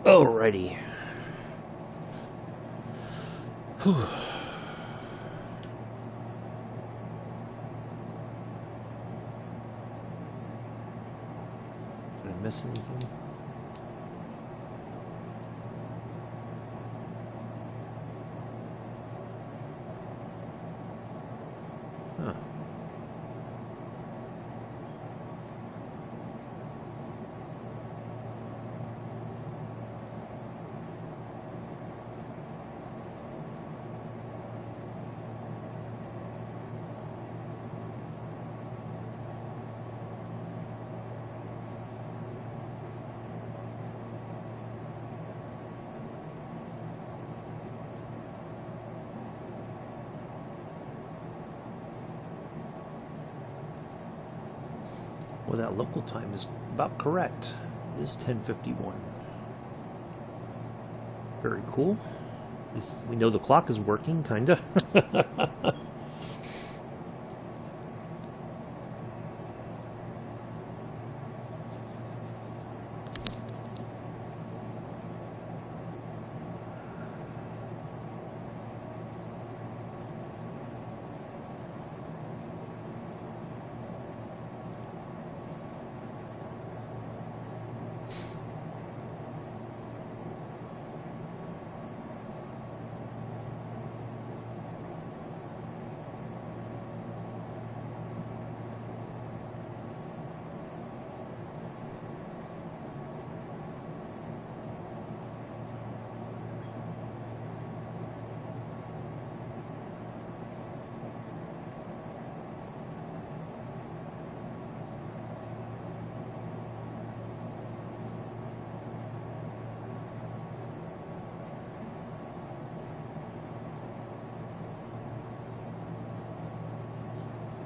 Alrighty. Whew. Did I miss anything? Huh. Well, that local time is about correct. It is 10:51. Very cool. At least we know the clock is working, kinda.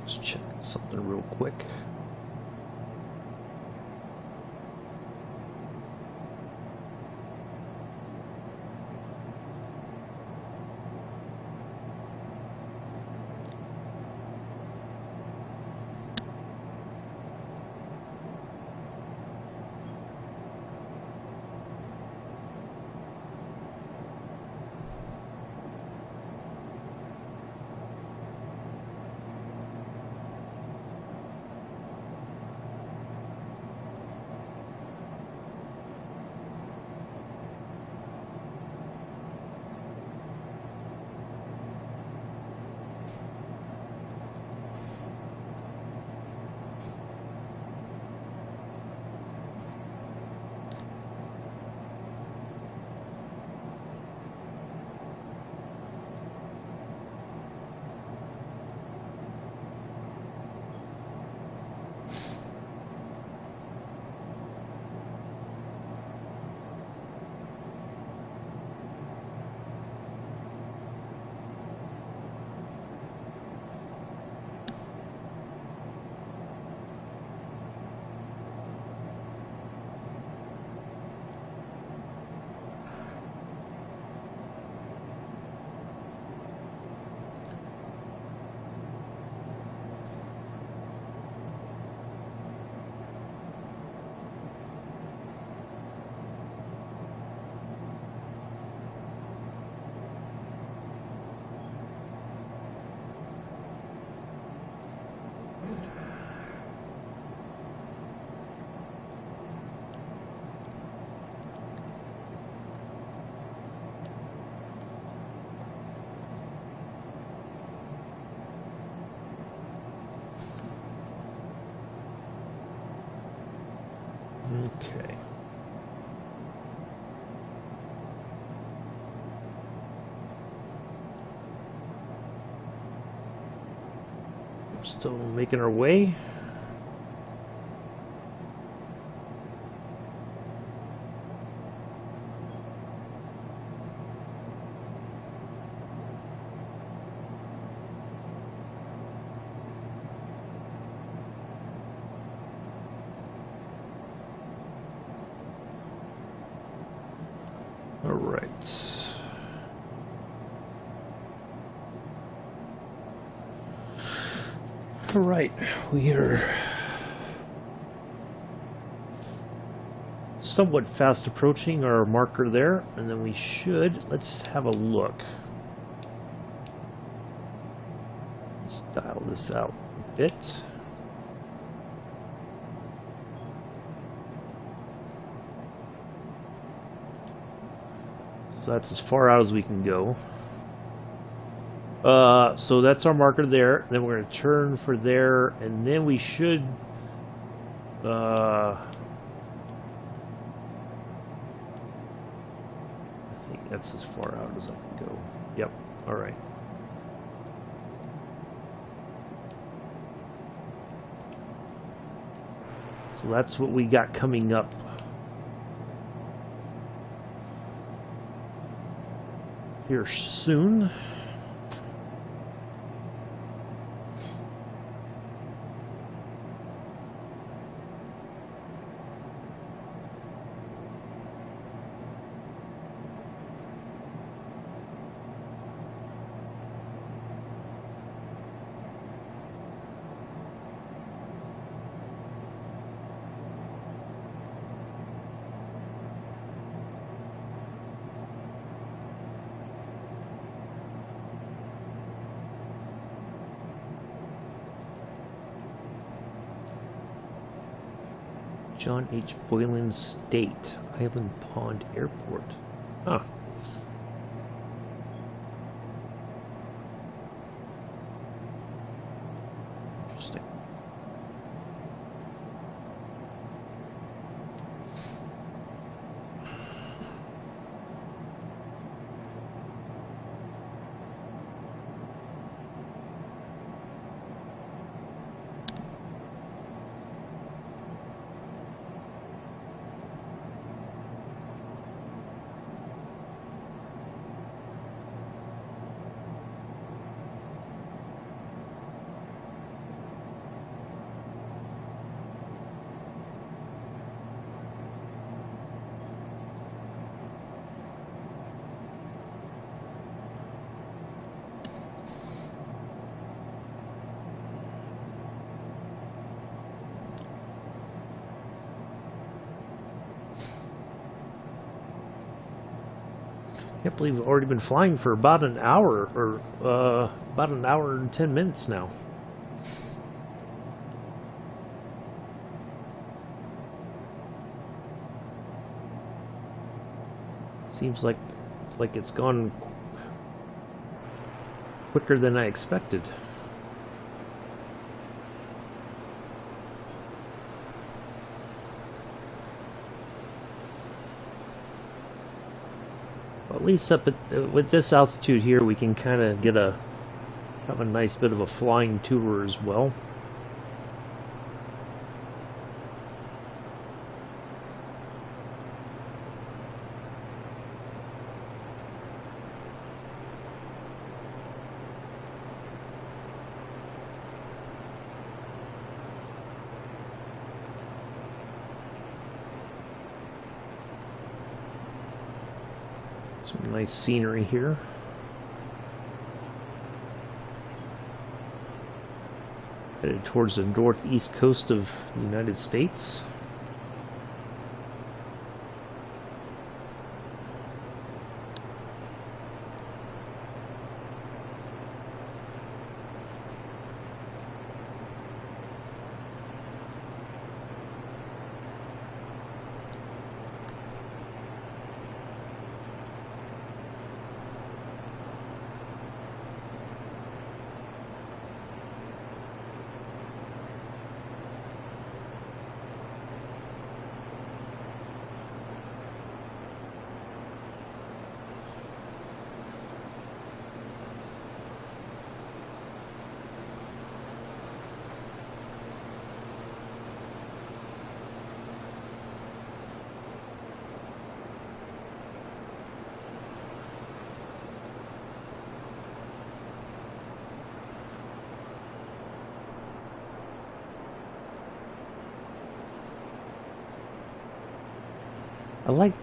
Just check something real quick. Okay. We're still making our way. All right. All right, we are somewhat fast approaching our marker there, and then we should, let's have a look. Let's dial this out a bit. So that's as far out as we can go. So that's our marker there. Then we're going to turn for there, and then we should. I think that's as far out as I can go. Yep. All right. So that's what we got coming up. Here soon. John H. Boylan State, Island Pond Airport. Huh. Interesting. Can't believe we've already been flying for about an hour, or about an hour and 10 minutes now. Seems like it's gone quicker than I expected. At least up with this altitude here, we can kind of have a nice bit of a flying tour as well. Some nice scenery here. Headed towards the northeast coast of the United States. I like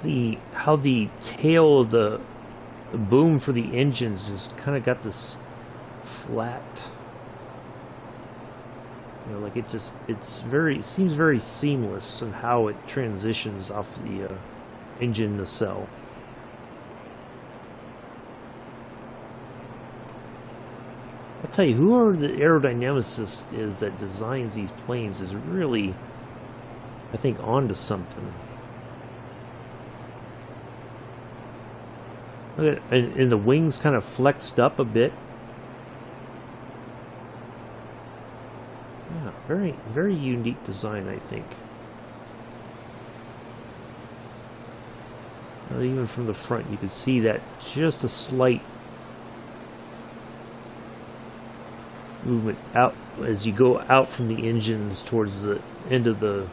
how the tail of the boom for the engines has kind of got this flat, you know, like it seems very seamless in how it transitions off the engine nacelle. I'll tell you, whoever the aerodynamicist is that designs these planes is really, I think, onto something. Look at, and the wings kind of flexed up a bit. Yeah, very, very unique design, I think. Even from the front, you can see that just a slight movement out as you go out from the engines towards the end of the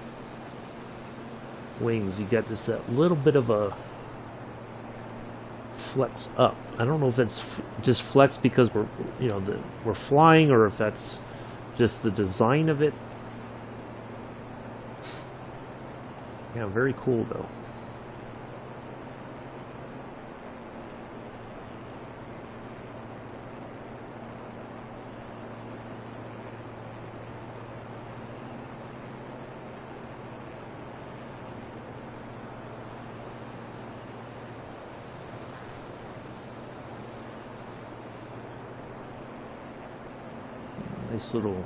wings. You got this little bit of a flex up. I don't know if it's just flex because we're flying, or if that's just the design of it. Yeah, very cool though. Nice little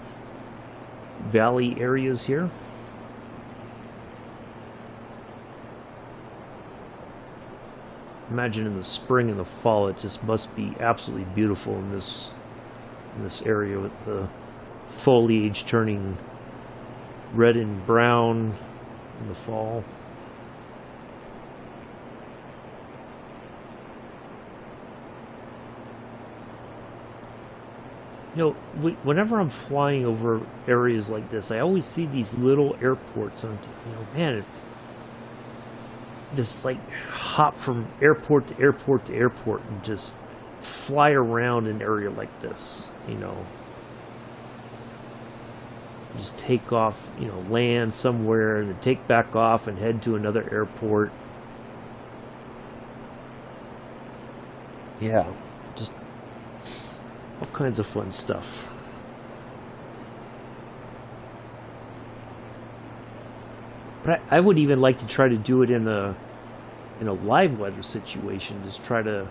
valley areas here. Imagine in the spring and the fall, it just must be absolutely beautiful in this area, with the foliage turning red and brown in the fall. You know, whenever I'm flying over areas like this, I always see these little airports, and man, just like hop from airport to airport to airport and just fly around an area like this. Just take off, land somewhere, and then take back off and head to another airport. Yeah, just all kinds of fun stuff. But I would even like to try to do it in a live weather situation, just try to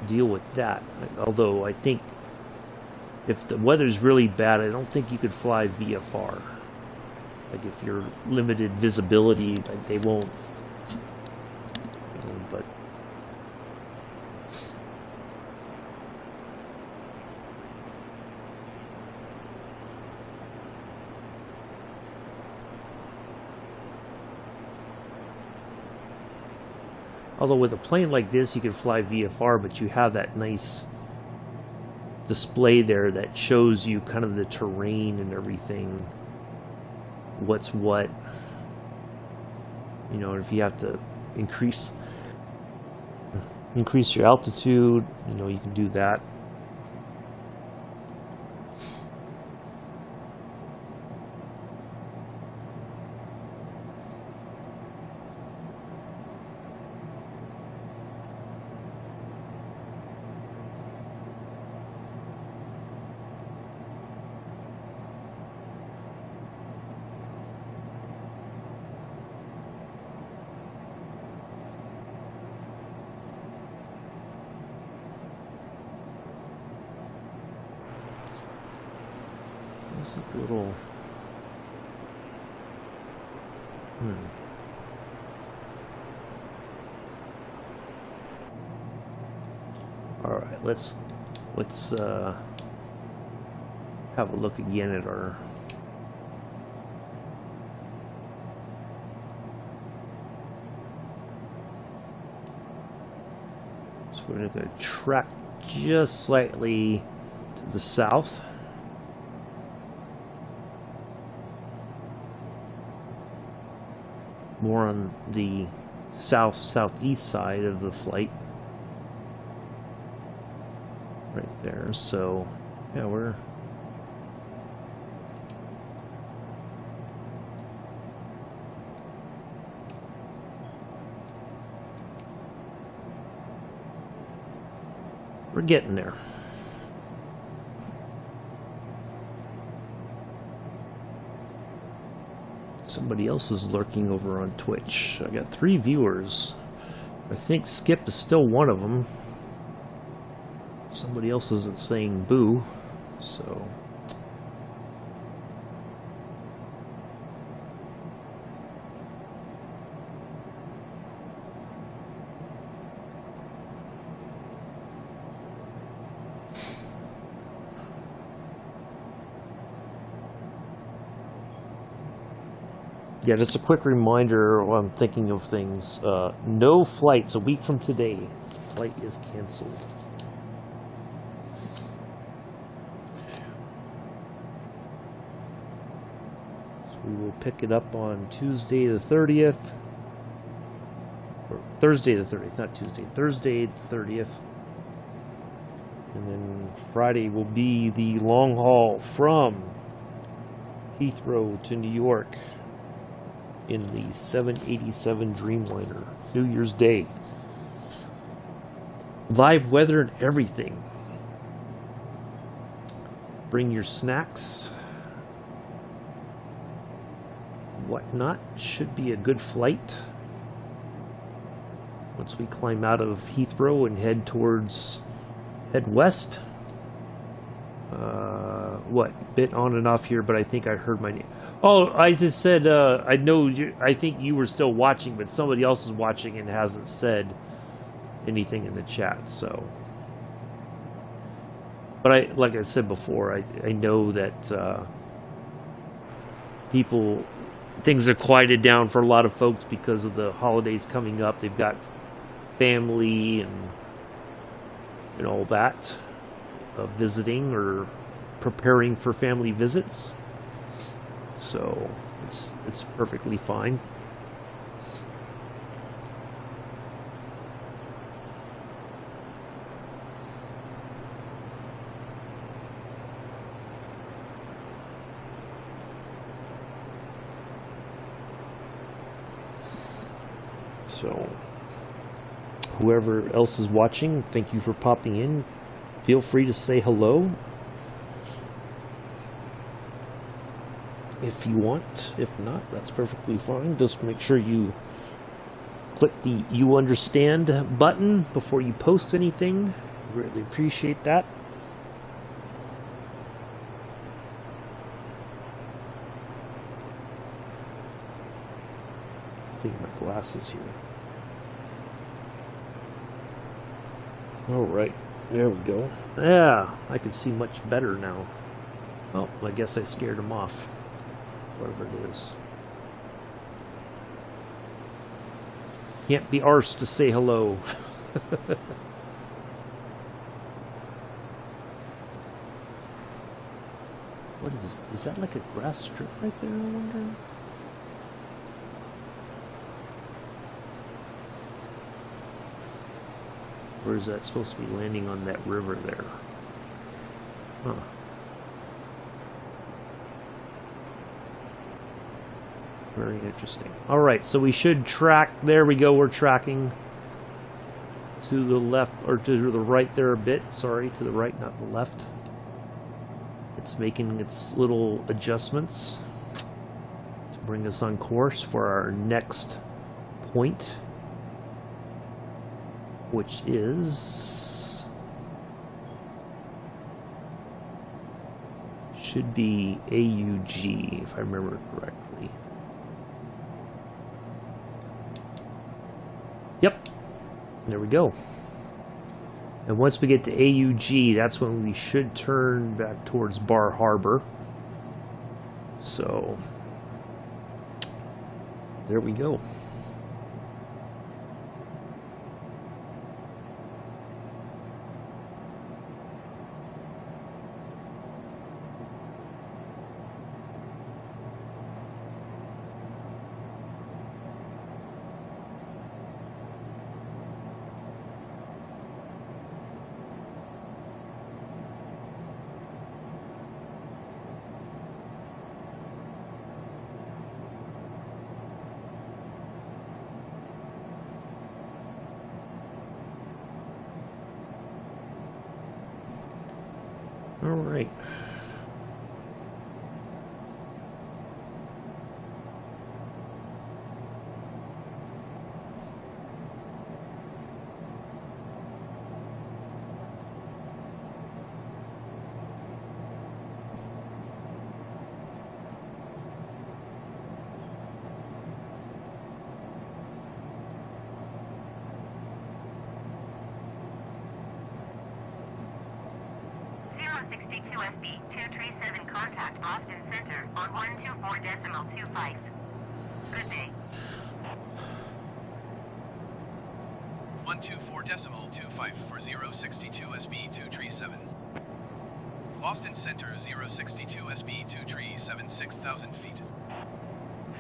deal with that. Although I think if the weather's really bad, I don't think you could fly VFR. Like if you're limited visibility, like they won't. But although with a plane like this, you can fly VFR, but you have that nice display there that shows you kind of the terrain and everything, what's what. If you have to increase your altitude, you can do that. There's a little... Alright, let's have a look again at our... So we're going to track just slightly to the south. More on the southeast side of the flight. Right there. So, yeah, we're... We're getting there. Somebody else is lurking over on Twitch. I got 3 viewers. I think Skip is still one of them. Somebody else isn't saying boo, so... Yeah, just a quick reminder while I'm thinking of things. No flights a week from today. Flight is canceled. So we will pick it up on Tuesday the 30th. Or Thursday the 30th, not Tuesday. Thursday the 30th. And then Friday will be the long haul from Heathrow to New York in the 787 Dreamliner, New Year's Day. Live weather and everything. Bring your snacks, whatnot. Should be a good flight. Once we climb out of Heathrow and head west. Bit on and off here, but I think I heard my name. Oh, I just said, I know I think you were still watching, but somebody else is watching and hasn't said anything in the chat, so. But like I said before, I know that things are quieted down for a lot of folks because of the holidays coming up. They've got family and all that, visiting or preparing for family visits, so it's perfectly fine. So whoever else is watching, thank you for popping in. Feel free to say hello if you want. If not, that's perfectly fine. Just make sure you click the "You Understand" button before you post anything. Really appreciate that. I think my glasses here. Alright, there we go. Yeah, I can see much better now. Oh, I guess I scared him off. Whatever it is. Can't be arsed to say hello. What is that like a grass strip right there, I wonder? Or is that supposed to be landing on that river there? Huh. Very interesting. Alright, so we should track. There we go, we're tracking to the left, or to the right there a bit. Sorry, to the right, not the left. It's making its little adjustments to bring us on course for our next point, which is, should be AUG, if I remember correctly. Yep, there we go. And once we get to AUG, that's when we should turn back towards Bar Harbor. So, there we go. All right. SB 237, contact Boston Center on 124.25. Good day. 124.25 for 062 SB 237. Boston Center 062 SB 237, 6,000 feet.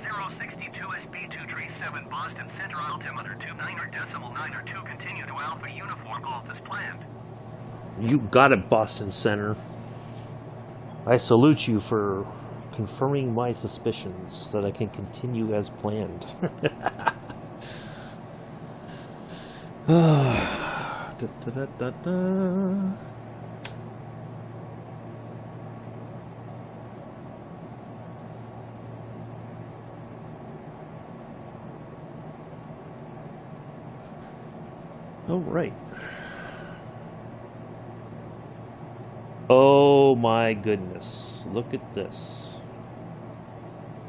062 SB 237, Boston Center, altimeter 29.902, continue to Alpha Uniform Golf as planned. You got it, Boston Center. I salute you for confirming my suspicions that I can continue as planned. Da, da, da, da. All right. Oh my goodness, look at this.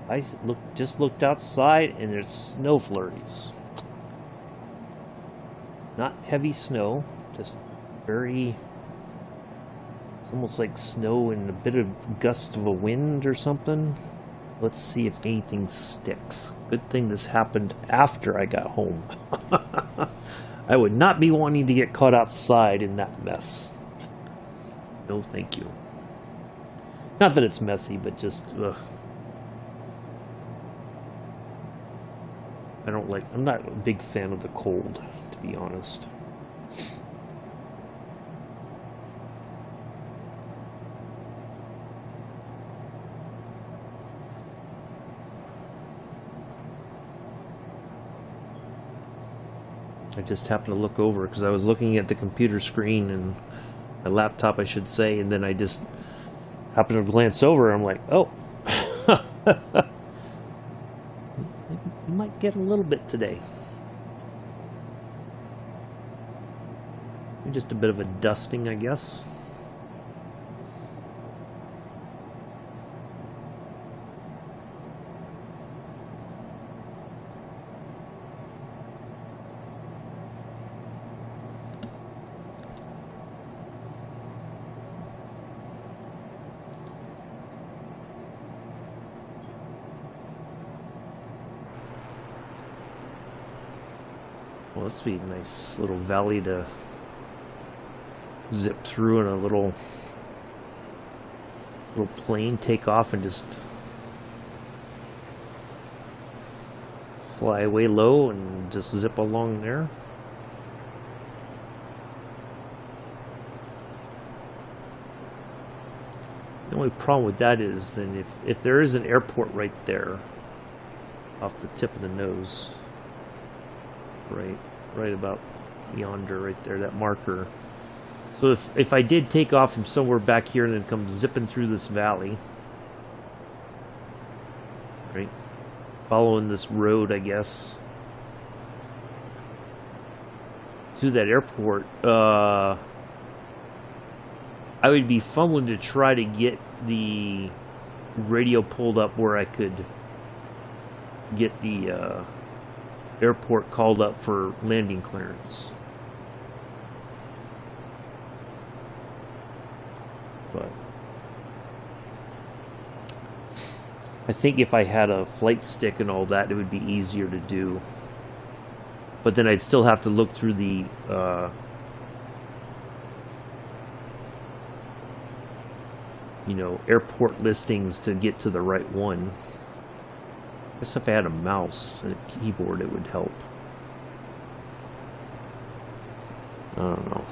I just looked outside and there's snow flurries. Not heavy snow, just very, it's almost like snow and a bit of gust of a wind or something. Let's see if anything sticks. Good thing this happened after I got home. I would not be wanting to get caught outside in that mess. No, thank you. Not that it's messy, but just, ugh. I'm not a big fan of the cold, to be honest. I just happened to look over because I was looking at the computer screen and my laptop, I should say, and then I just happened to glance over and I'm like, oh, you might get a little bit today. Just a bit of a dusting, I guess. Well, this would be a nice little valley to zip through in a little plane, take off and just fly way low and just zip along there. The only problem with that is then if there is an airport right there off the tip of the nose, right about yonder, right there, that marker. So if I did take off from somewhere back here and then come zipping through this valley, right, following this road, I guess, to that airport, I would be fumbling to try to get the radio pulled up where I could get the airport called up for landing clearance. But I think if I had a flight stick and all that, it would be easier to do. But then I'd still have to look through the airport listings to get to the right one. I guess if I had a mouse and a keyboard, it would help. I don't know.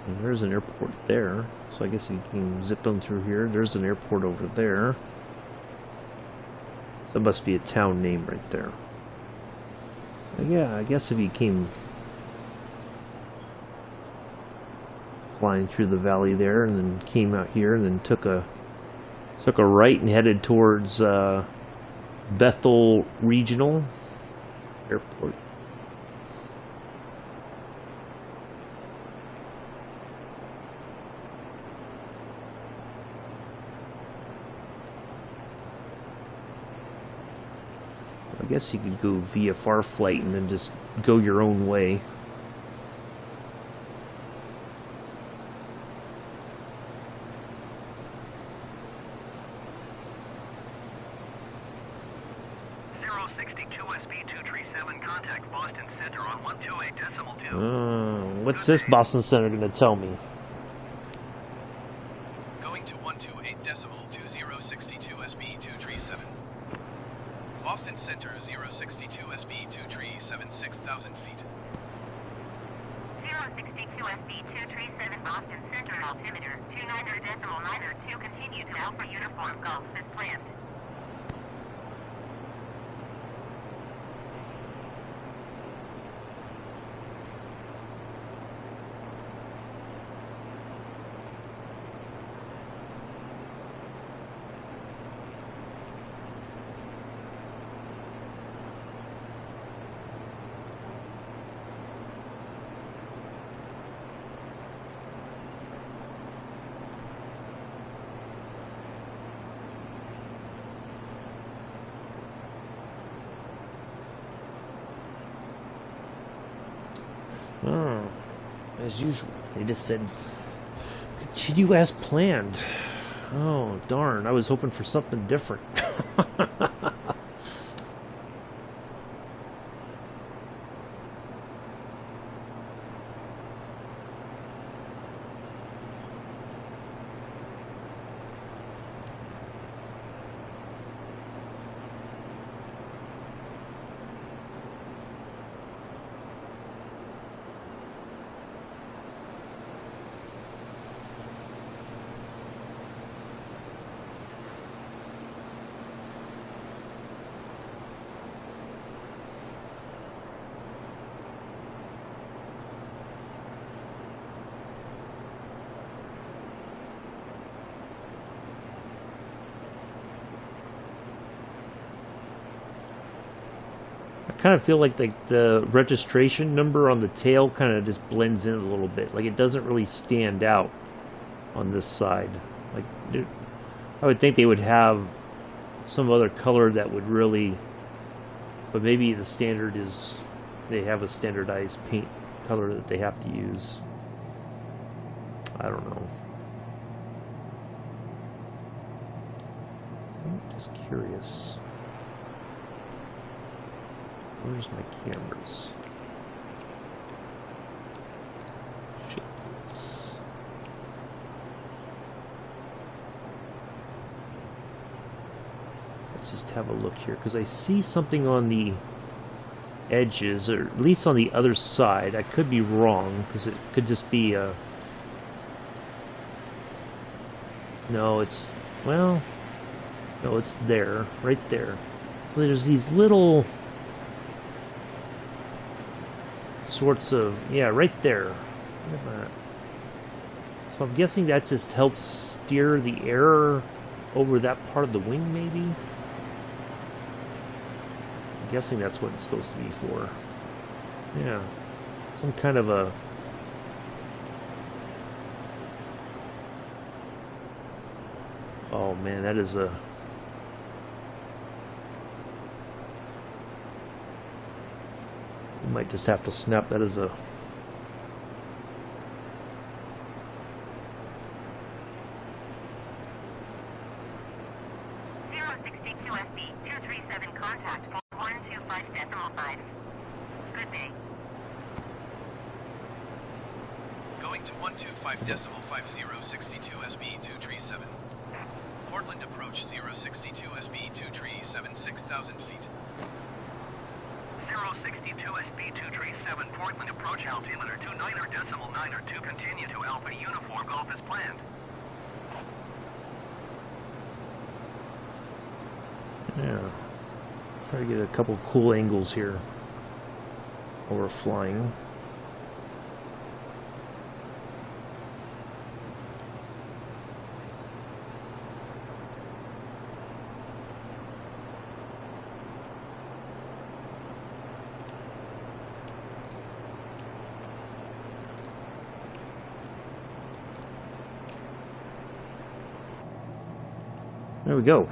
And there's an airport there, so I guess you can zip on through here. There's an airport over there. So it must be a town name right there. Yeah, I guess if you came flying through the valley there and then came out here and then took a right and headed towards Bethel Regional Airport. I guess you could go via Farflight and then just go your own way. What's this Boston Center going to tell me? Going to 128.2062 SB237. Boston Center 062 SB237 6,000 feet. 062 SB237 Boston Center altimeter 29.902 continue to Alpha Uniform Golf as planned. Oh, as usual, they just said continue as planned. Oh, darn, I was hoping for something different. I kind of feel like the registration number on the tail kind of just blends in a little bit. Like it doesn't really stand out on this side. Like I would think they would have some other color that would really, but maybe the standard is they have a standardized paint color that they have to use. I don't know. I'm just curious. Where's my cameras? Shit. Let's just have a look here, because I see something on the edges, or at least on the other side. I could be wrong, because it could just be a... No, it's... Well... No, it's there. Right there. So there's these little... sorts of, yeah, right there. Look at that. So I'm guessing that just helps steer the air over that part of the wing, maybe? I'm guessing that's what it's supposed to be for. Yeah. Some kind of a... Oh man, that is a... Might just have to snap that as a... SB237 contact for 125.5. Good day. Going to 125.5062 SB237. Portland approach 062 SB237 6,000 feet. 062 SB237 Portland approach altimeter 29.902 continue to Alpha Uniform Golf as planned. Yeah. Try to get a couple cool angles here while we're flying. There we go.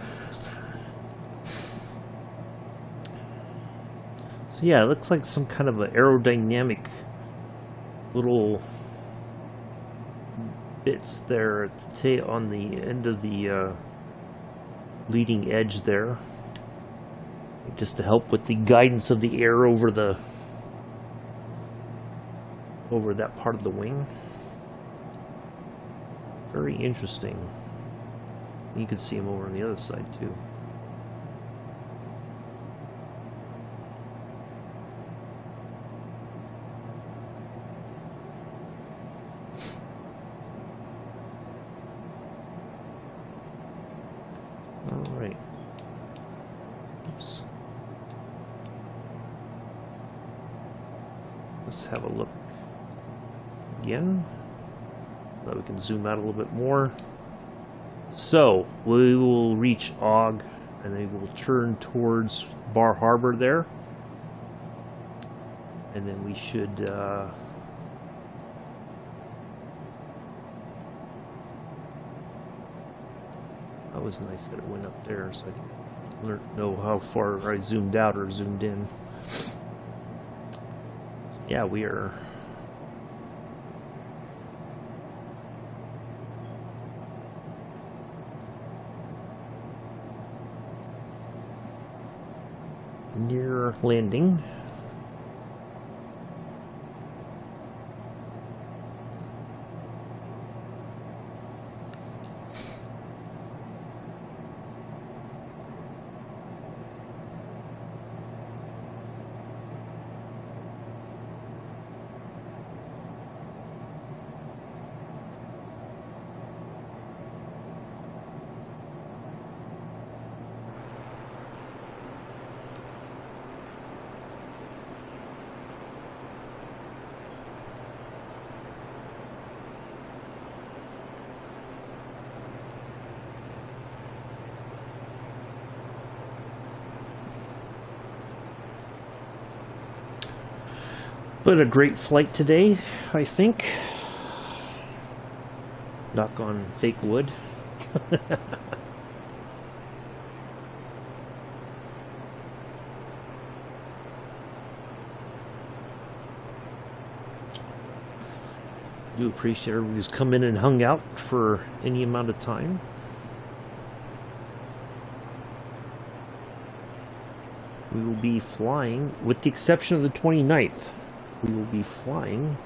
So yeah, it looks like some kind of an aerodynamic little bits there at the tail on the end of the leading edge there, just to help with the guidance of the air over that part of the wing. Very interesting. You can see them over on the other side too. All right. Oops. Let's have a look again. So we can zoom out a little bit more. So we will reach Og, and then we'll turn towards Bar Harbor there, and then we should that was nice that it went up there, so I can know how far I zoomed out or zoomed in. Yeah, we are. Near landing. But a great flight today, I think. Knock on fake wood. Do appreciate everybody who's come in and hung out for any amount of time. We will be flying, with the exception of the 29th. We will be flying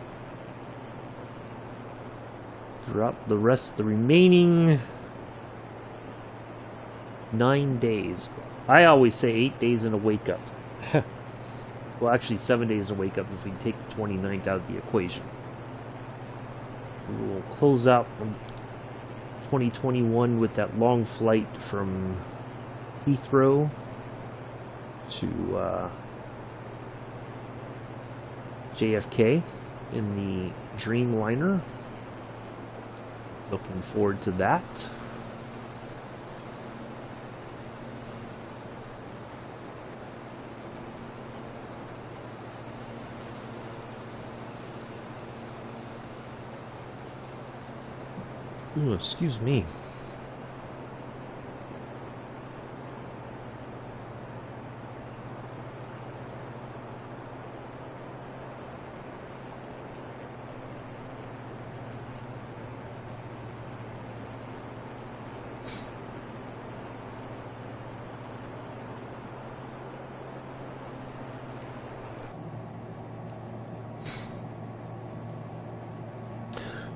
throughout the rest of the remaining 9 days. I always say 8 days and a wake up. Well, actually 7 days and a wake up if we take the 29th out of the equation. We will close out 2021 with that long flight from Heathrow to JFK in the Dreamliner. Looking forward to that. Ooh, excuse me.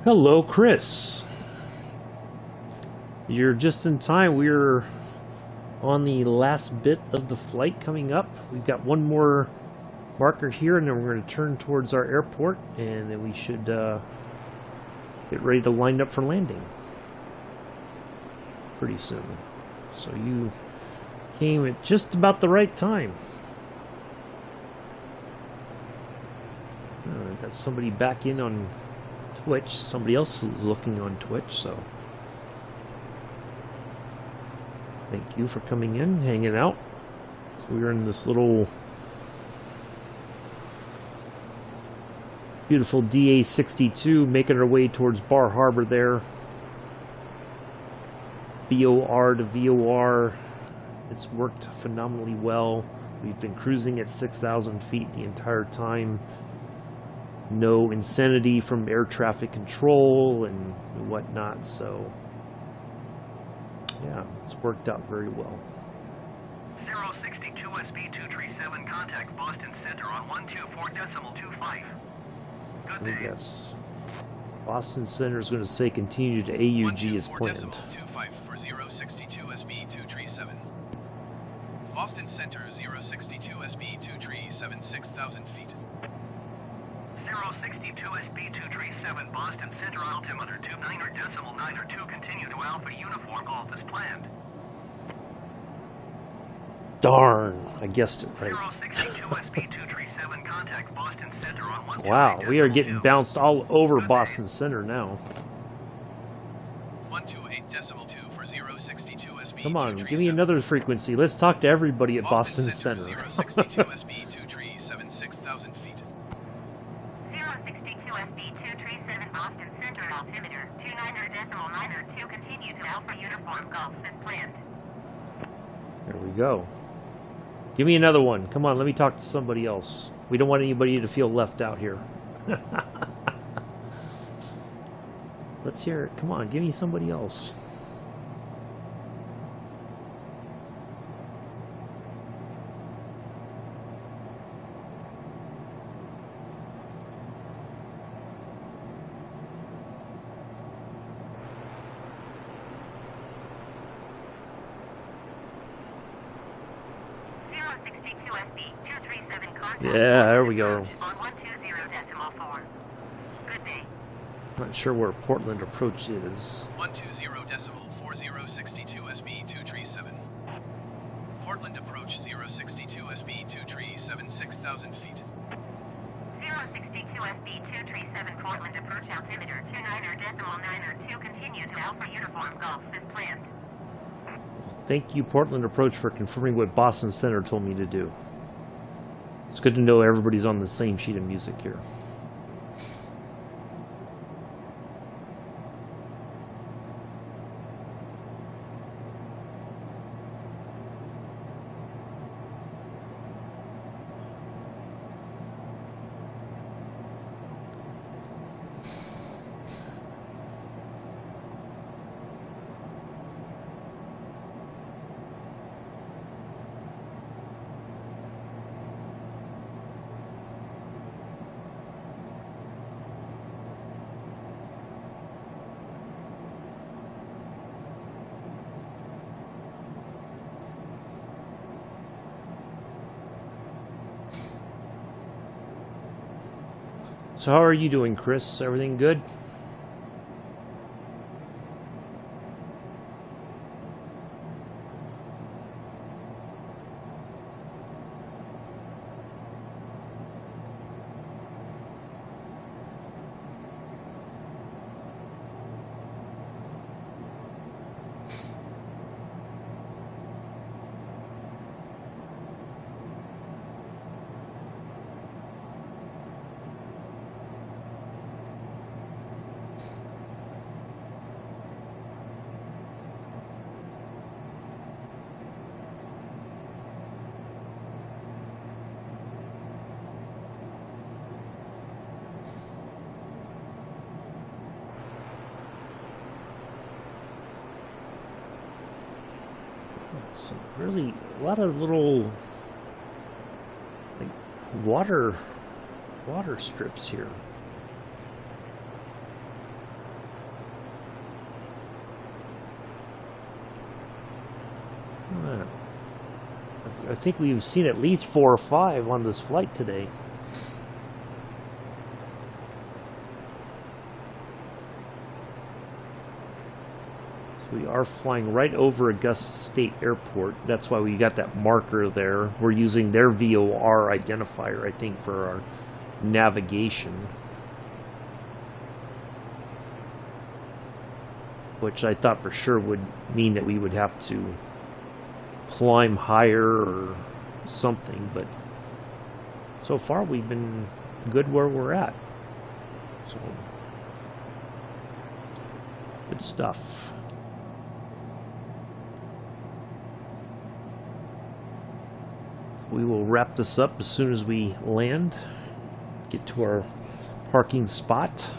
Hello, Chris. You're just in time. We're on the last bit of the flight coming up. We've got one more marker here, and then we're going to turn towards our airport, and then we should get ready to line up for landing pretty soon. So you Came at just about the right time. Got somebody back in on Twitch. Somebody else is looking on Twitch, so thank you for coming in, hanging out. So we're in this little beautiful DA62, making our way towards Bar Harbor there. VOR to VOR. It's worked phenomenally well. We've been cruising at 6,000 feet the entire time. No insanity from air traffic control and whatnot, so yeah, it's worked out very well. 062 SB 237, contact Boston Center on 124.25. Good day. Yes. Boston Center is going to say continue to AUG as planned. 124.25 for 062 SB 237. Boston Center 062 SB 237, 6,000 feet. 062 SB 237, Boston Center, altimeter 29.92, continue to Alpha Uniform Golf as planned. Darn, I guessed it right. 062 SB 237, contact Boston Center on 1. Wow, we are getting bounced all over Boston Center now. 128.2 for 062 SB. Come on, give me another frequency. Let's talk to everybody at Boston Center. Center. 062 SB 237, 6,000 feet. 062 SB 237 Boston Center, altimeter 29.92, continue to Alpha Uniform Golf as planned. There we go. Give me another one. Come on, let me talk to somebody else. We don't want anybody to feel left out here. Let's hear it. Come on, give me somebody else. Yeah, there we go. Not sure where Portland approach is. 120.4062 SB 237. Portland approach 062 SB 237, 6,000 feet. 062 SB 237 Portland approach altimeter 29.92, continue to Alpha Uniform Golf as planned. Thank you, Portland approach, for confirming what Boston Center told me to do. It's good to know everybody's on the same sheet of music here. So how are you doing, Chris? Everything good? Some really, a lot of little like water strips here. I think we've seen at least 4 or 5 on this flight today. We are flying right over Augusta State Airport. That's why we got that marker there. We're using their VOR identifier, I think, for our navigation. Which I thought for sure would mean that we would have to climb higher or something, but so far we've been good where we're at. So, good stuff. We will wrap this up as soon as we land, get to our parking spot.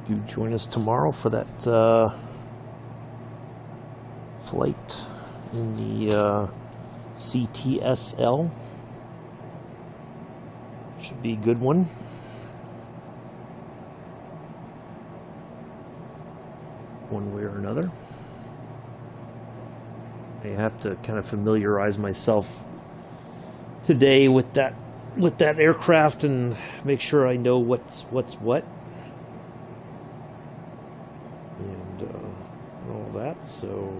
Do join us tomorrow for that flight in the CTSL. Should be a good one. One way or another. I have to kind of familiarize myself today with that aircraft and make sure I know what's what. And all that, so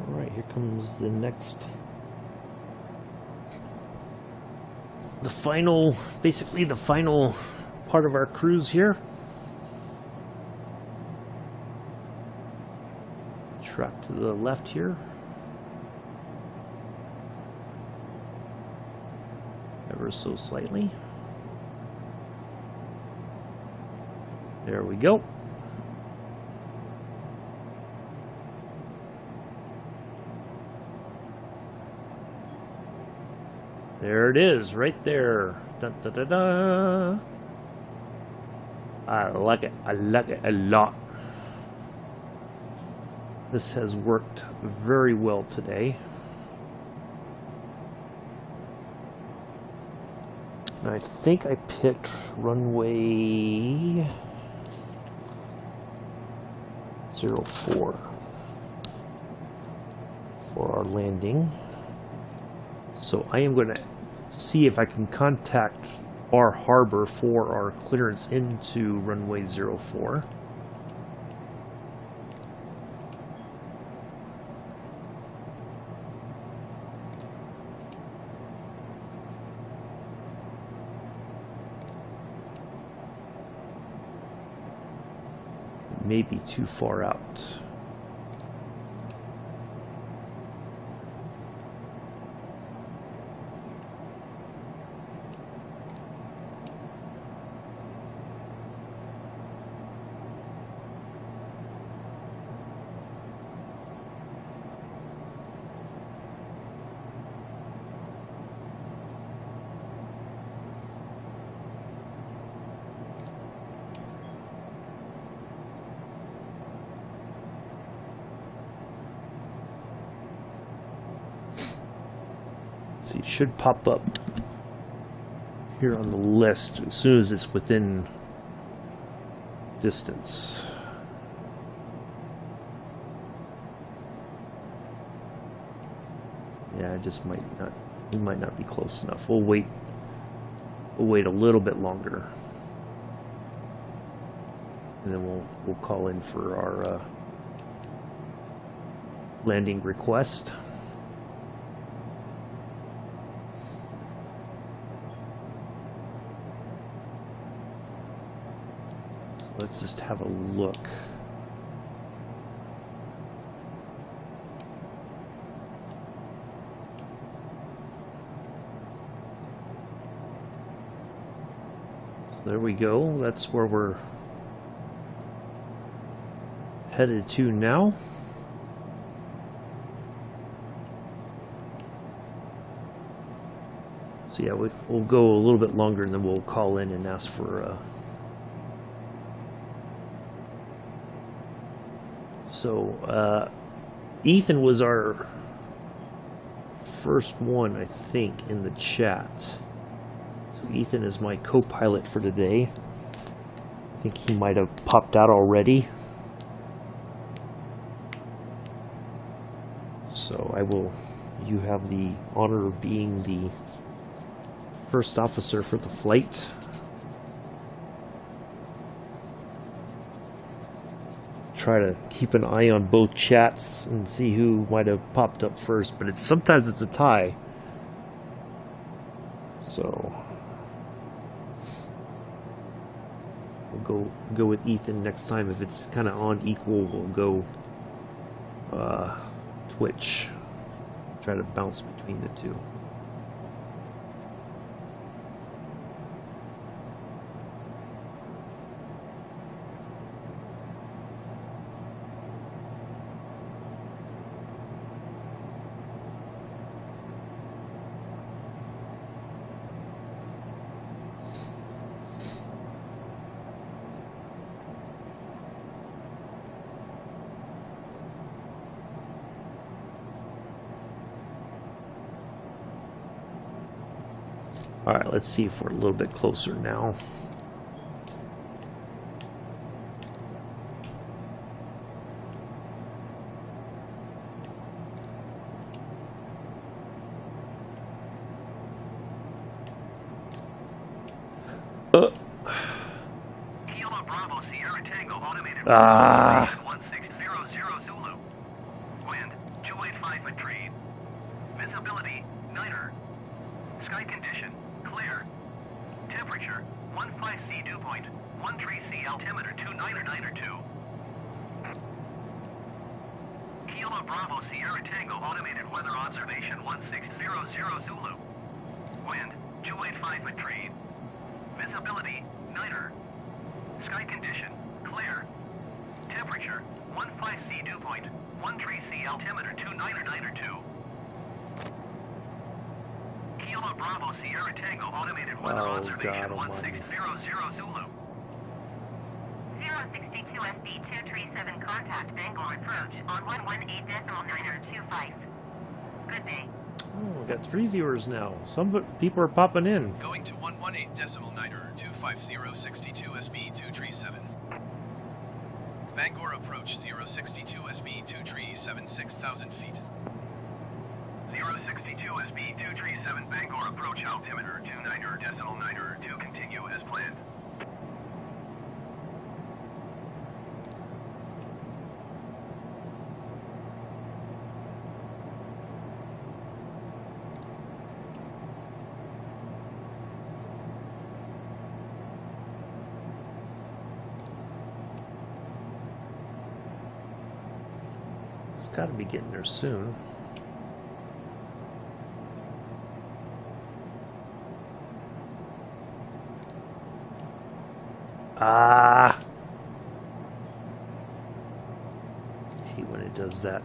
alright, here comes the next, basically the final part of our cruise here. Track to the left here. Ever so slightly. There we go. There it is, right there. Dun, dun, dun, dun. I like it. I like it a lot. This has worked very well today. And I think I picked runway 04 for our landing. So I am going to see if I can contact Bar Harbor for our clearance into runway 04. Maybe too far out. See, it should pop up here on the list as soon as it's within distance. Yeah, I just might not. We might not be close enough. We'll wait. We'll wait a little bit longer, and then we'll call in for our landing request. So let's just have a look. So there we go. That's where we're headed to now. So yeah, we'll go a little bit longer and then we'll call in and ask for Ethan was our first one, I think, in the chat. So Ethan is my co-pilot for today. I think he might have popped out already. So you have the honor of being the first officer for the flight. Try to keep an eye on both chats and see who might have popped up first, but sometimes it's a tie. So we'll go with Ethan next time. If it's kind of on equal, we'll go Twitch. Try to bounce between the two. Alright, let's see if we're a little bit closer now. Kilo Bravo Sierra Tango automated 1600 Zulu. Wind 285 Madrid. Visibility niner. Sky condition clear. Temperature 15C dew point 13C altimeter 2992. Kilo Bravo Sierra Tango automated weather observation 1600 Zulu. Wind 285 Madrid. Visibility niner. Sky condition clear. Temperature 15C dew point 13C altimeter 2992. Kilo Bravo Sierra Tango automated weather observation 1600 Zulu. 062 SB 237 contact Bangor approach on 118.925. Good day. Oh, we got 3 viewers now. Some people are popping in. Going to 118.925 SB 237. Bangor approach 062 SB 237 6,000 feet. 062 SB 237 Bangor approach altimeter 29.902 continue as planned. It's got to be getting there soon. I hate when it does that.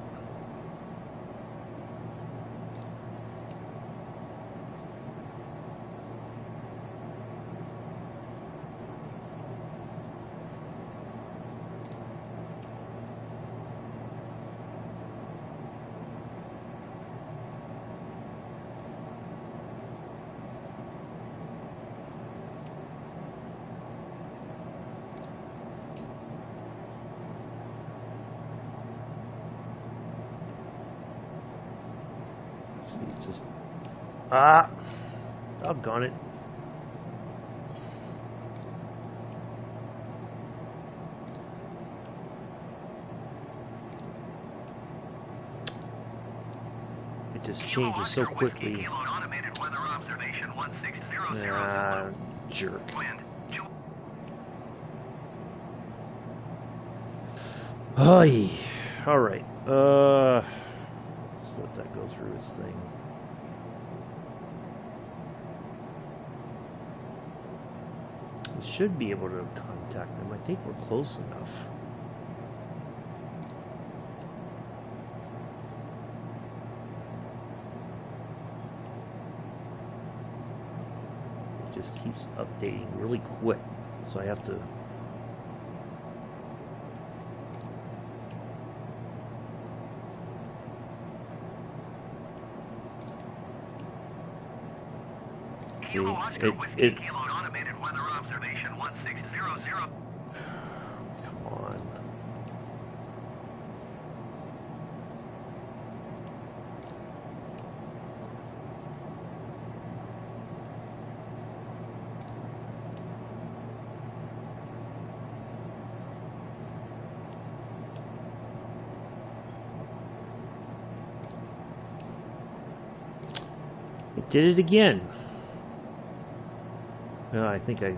Just doggone it. It just changes so quickly. Jerk. Oy. All right. Let's let that go through its thing. We should be able to contact them. I think we're close enough. It just keeps updating really quick, so I have to. Kilo Oscar Whiskey, Kilo automated weather observation 1600. Come on. It did it again. No, I think I...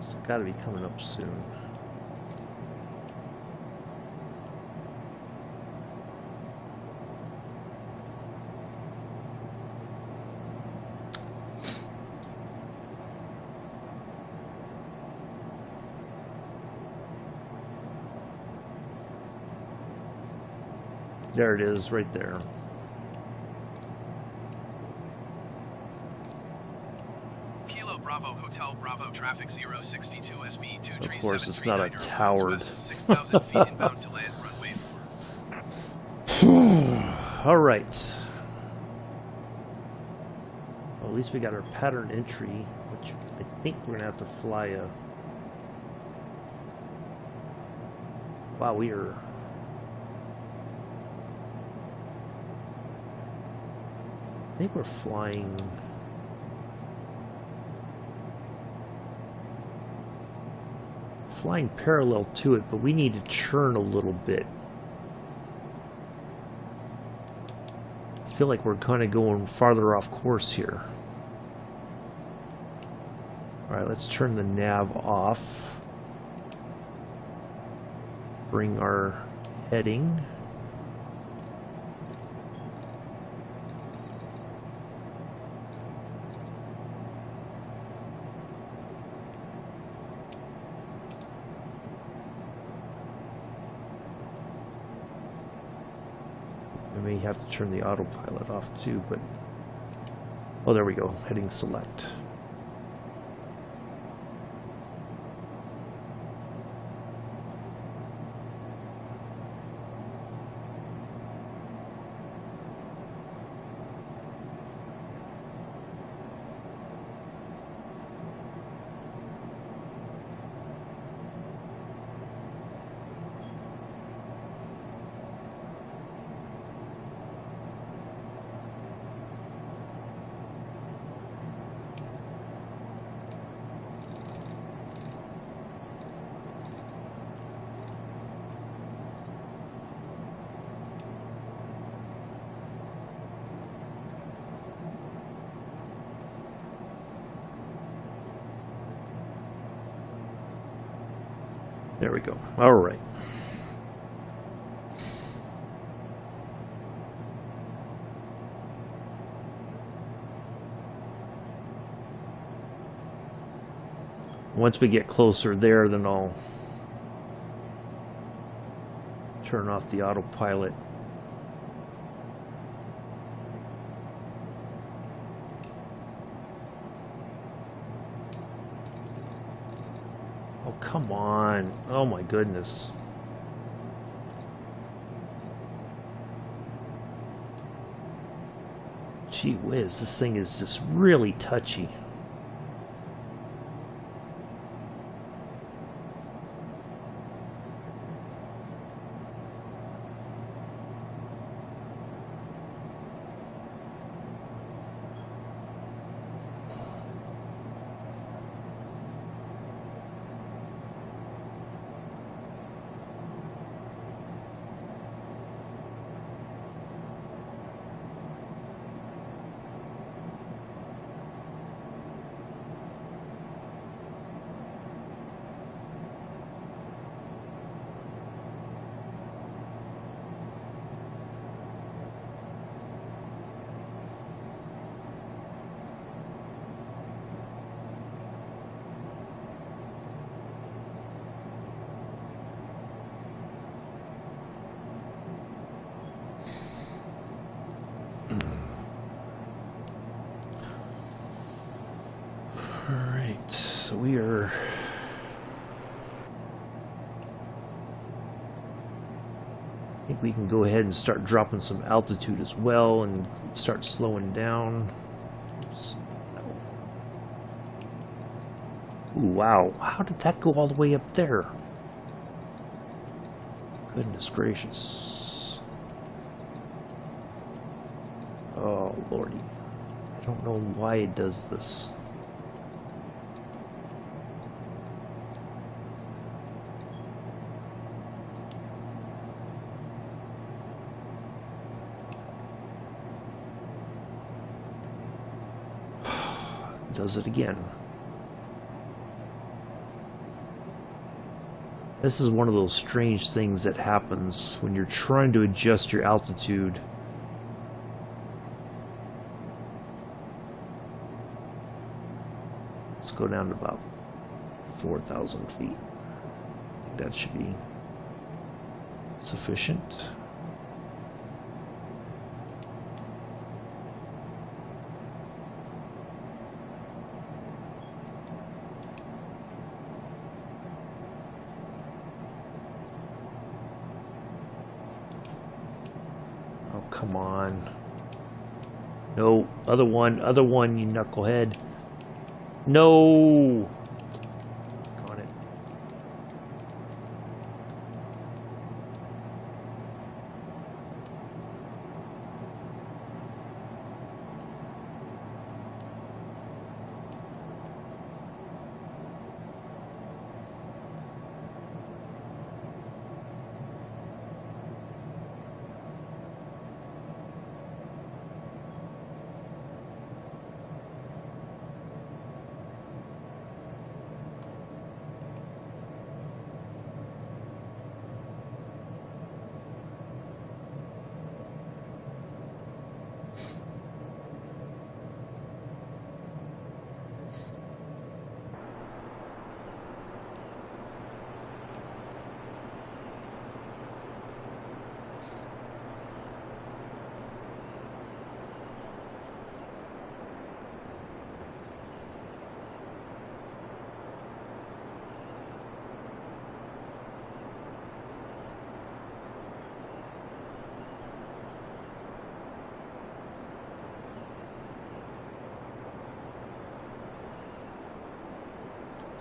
It's got to be coming up soon. There it is, right there. Bravo Hotel Bravo traffic 062 SB 237. Of course, it's not a towered. 6,000 feet inbound to land runway 4. All right. Well, at least we got our pattern entry, which I think we're gonna have to fly a. Wow, we are. I think we're flying. Flying parallel to it, but we need to churn a little bit. I feel like we're kind of going farther off course here. Alright, let's turn the nav off. Bring our heading. We may have to turn the autopilot off too, but oh, there we go. Heading select. There we go. All right. Once we get closer there, then I'll turn off the autopilot. Oh, come on. Oh my goodness. Gee whiz, this thing is just really touchy. Alright, so we are... I think we can go ahead and start dropping some altitude as well and start slowing down. Ooh, wow, how did that go all the way up there? Goodness gracious. Oh, lordy. I don't know why it does this. Does it again. This is one of those strange things that happens when you're trying to adjust your altitude. Let's go down to about 4,000 feet. I think that should be sufficient. Oh, come on. No, other one, you knucklehead. No! Got it.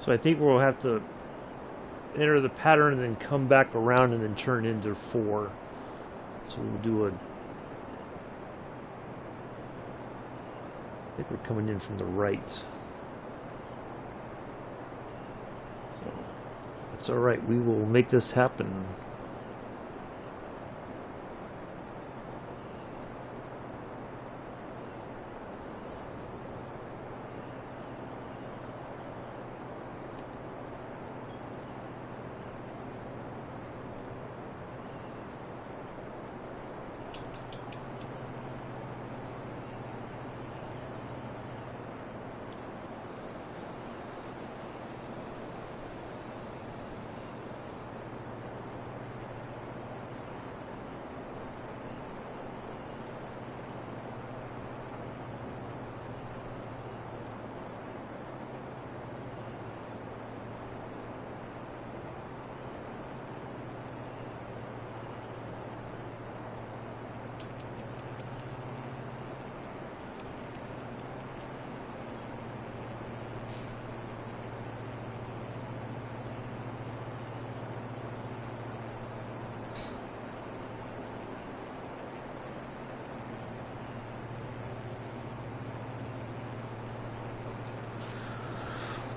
So I think we'll have to enter the pattern and then come back around and then turn it into 4. So we'll do a... I think we're coming in from the right. So that's alright, we will make this happen.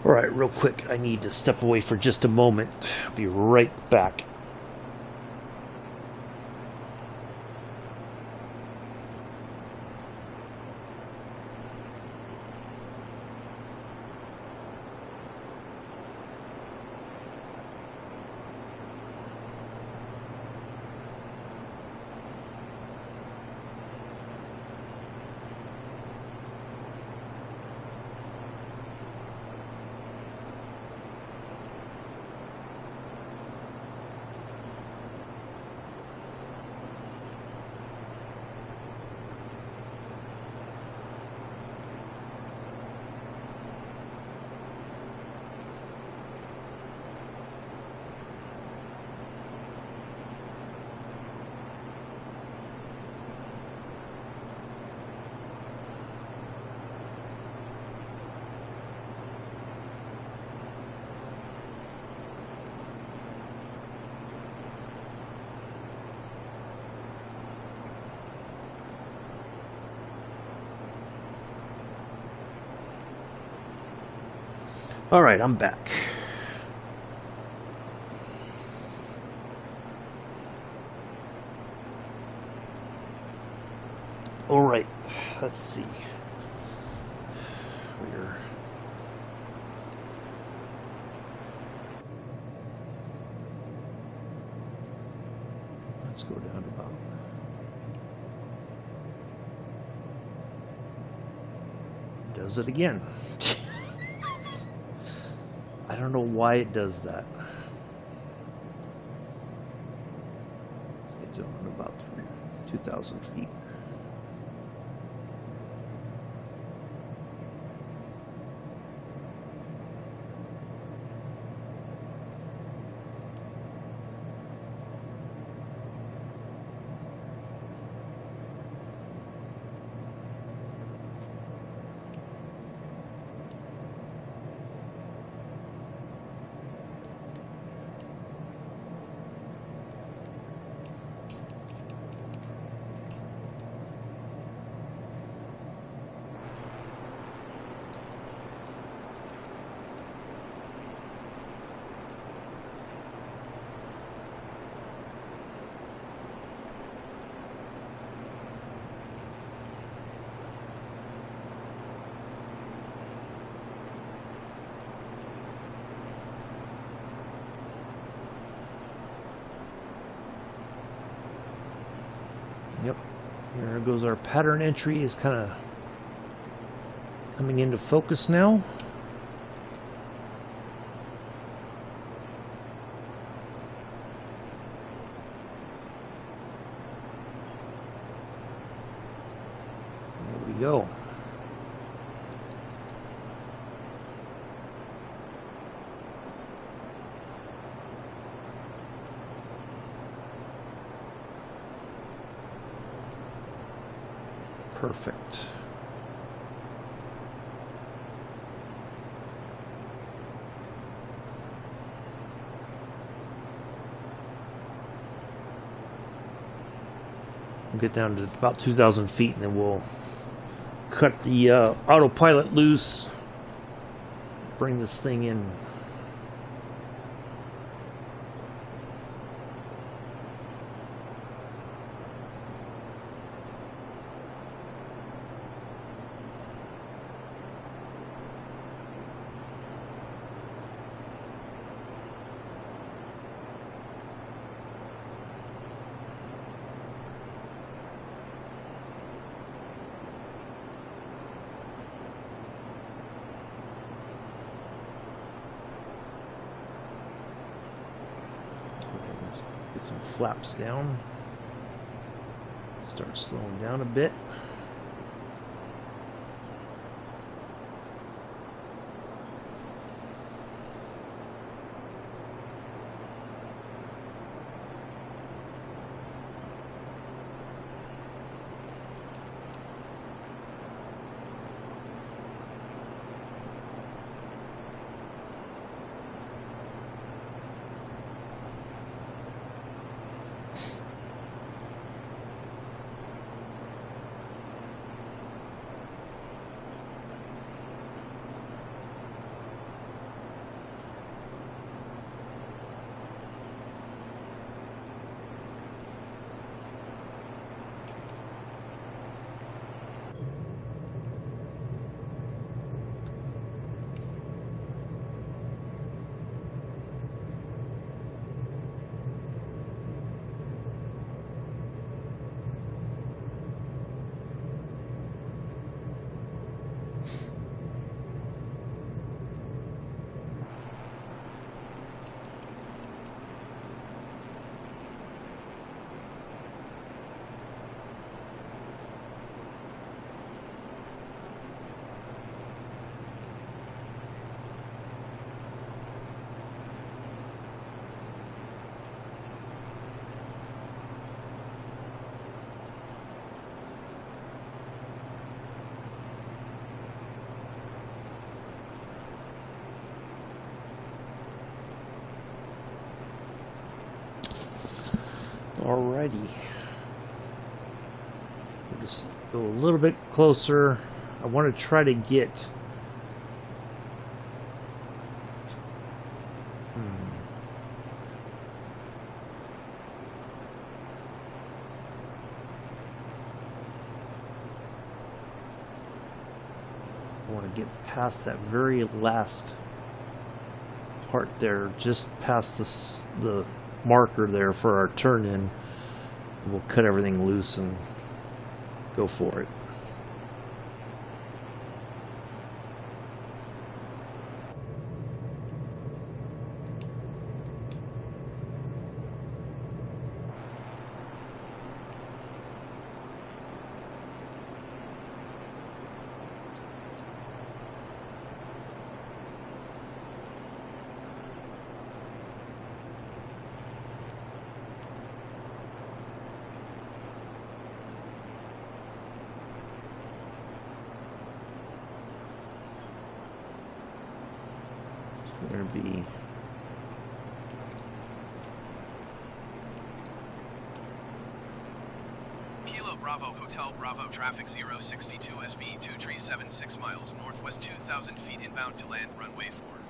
Alright, real quick, I need to step away for just a moment. I'll be right back. All right, I'm back. All right, let's see. Let's go down to about. Does it again. I don't know why it does that. Let's get down to about 2,000 feet. Yep, there goes our pattern entry. Is kind of coming into focus now. There we go. Perfect. We'll get down to about 2,000 feet and then we'll cut the autopilot loose, bring this thing in. Get some flaps down. Start slowing down a bit. Alrighty. We'll just go a little bit closer. I want to try to get I want to get past that very last part there, just past the marker there for our turn in. We'll cut everything loose and go for it. We're going to be Kilo Bravo Hotel Bravo traffic 062 SB 237 6 miles northwest 2,000 feet inbound to land runway 4.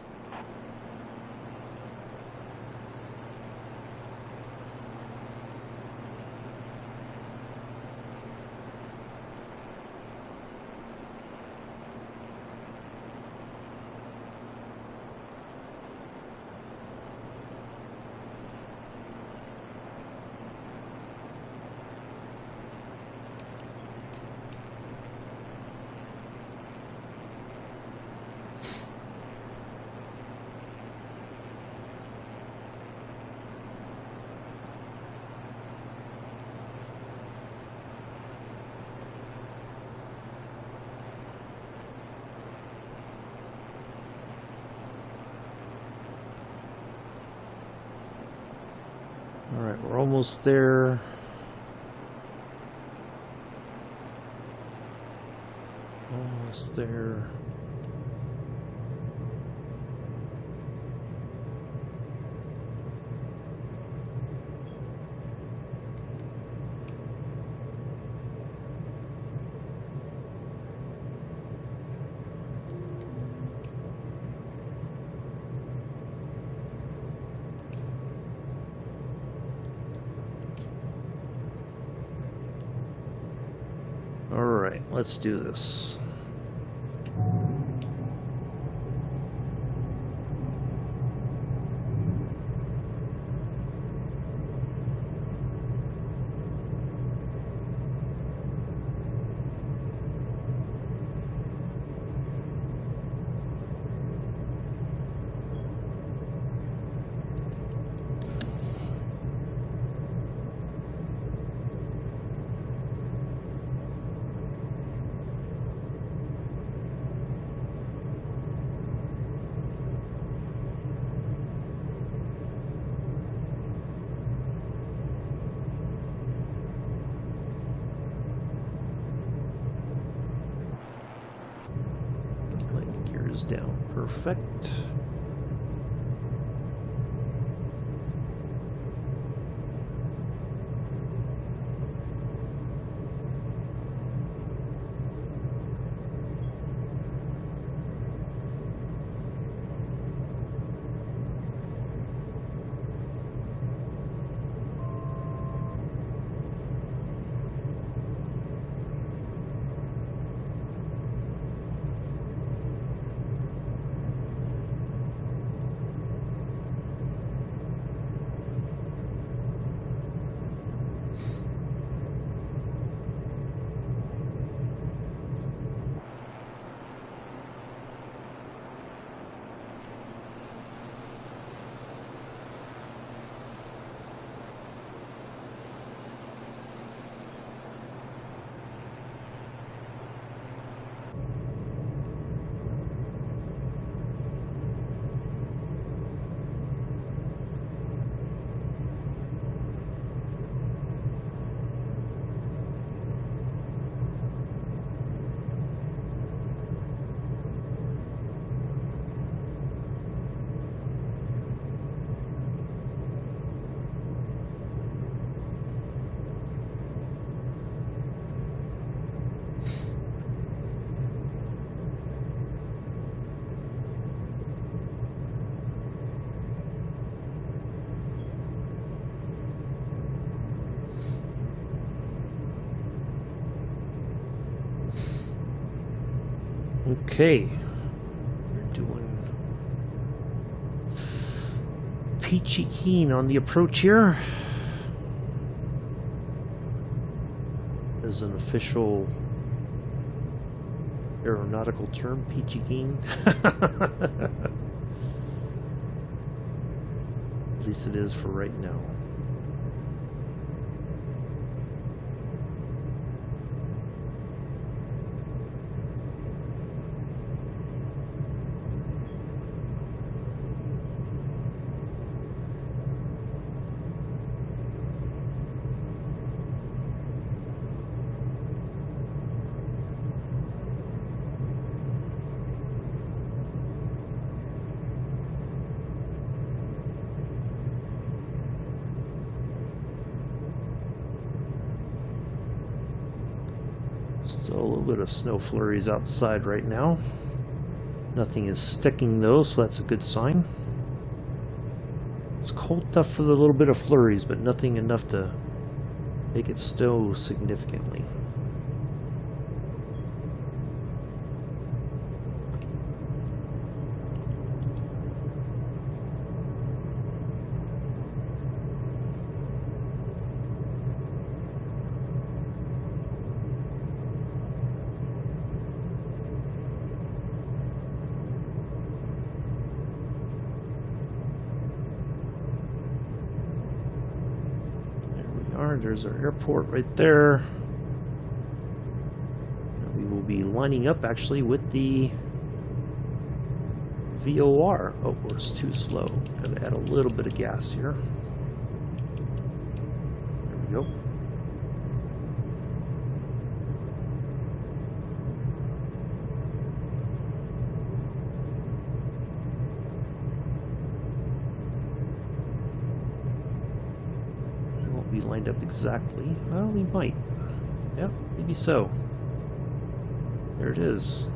all right. We're almost there. Almost there. All right, let's do this. Landing gear is down. Perfect. Okay. We're doing peachy keen on the approach here. As an official aeronautical term, peachy keen. At least it is for right now. Still a little bit of snow flurries outside right now. Nothing is sticking though, so that's a good sign. It's cold enough for the little bit of flurries, but nothing enough to make it snow significantly. There's our airport right there. And we will be lining up actually with the VOR. Oh, it's too slow. Gotta add a little bit of gas here. There we go. We lined up exactly. Well, we might. Yeah, maybe so. There it is.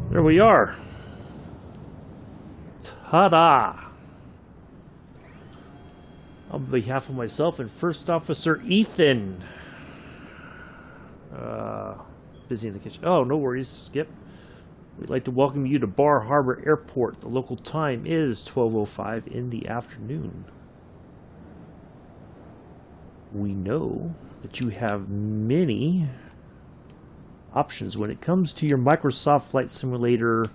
There we are. Ta-da! On behalf of myself and First Officer Ethan. Busy in the kitchen. Oh, no worries, Skip. We'd like to welcome you to Bar Harbor Airport. The local time is 12:05 in the afternoon. We know that you have many options when it comes to your Microsoft Flight Simulator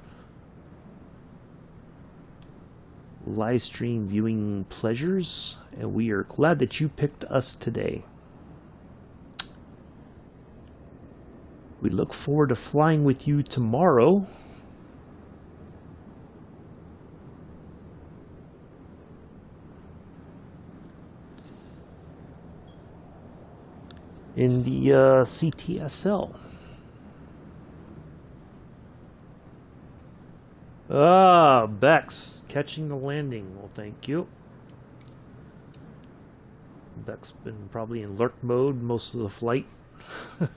live stream viewing pleasures, and we are glad that you picked us today. We look forward to flying with you tomorrow. In the CTSL. Ah, Bex, catching the landing. Well, thank you. Beck's been probably in lurk mode most of the flight. So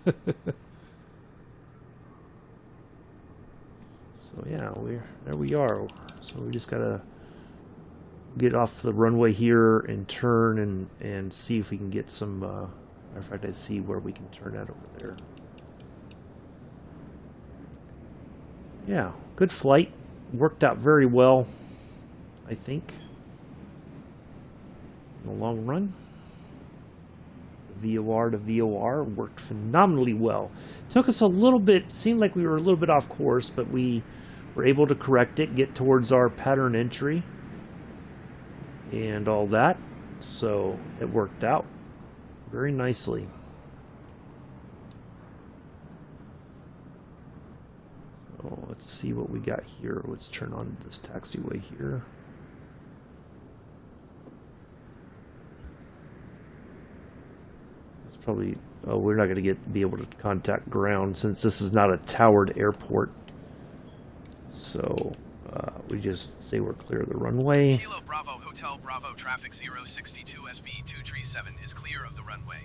yeah, there we are. So we just gotta get off the runway here and turn and see if we can get some. In fact, I see where we can turn out over there. Yeah, good flight. Worked out very well, I think, in the long run. The VOR to VOR worked phenomenally well. Took us a little bit, seemed like we were a little bit off course, but we were able to correct it, get towards our pattern entry and all that. So it worked out very nicely. So let's see what we got here. Let's turn on this taxiway here. It's probably, oh, we're not going to be able to contact ground since this is not a towered airport. So we just say we're clear of the runway. Kilo Bravo Hotel Bravo traffic 062 SB237 is clear of the runway.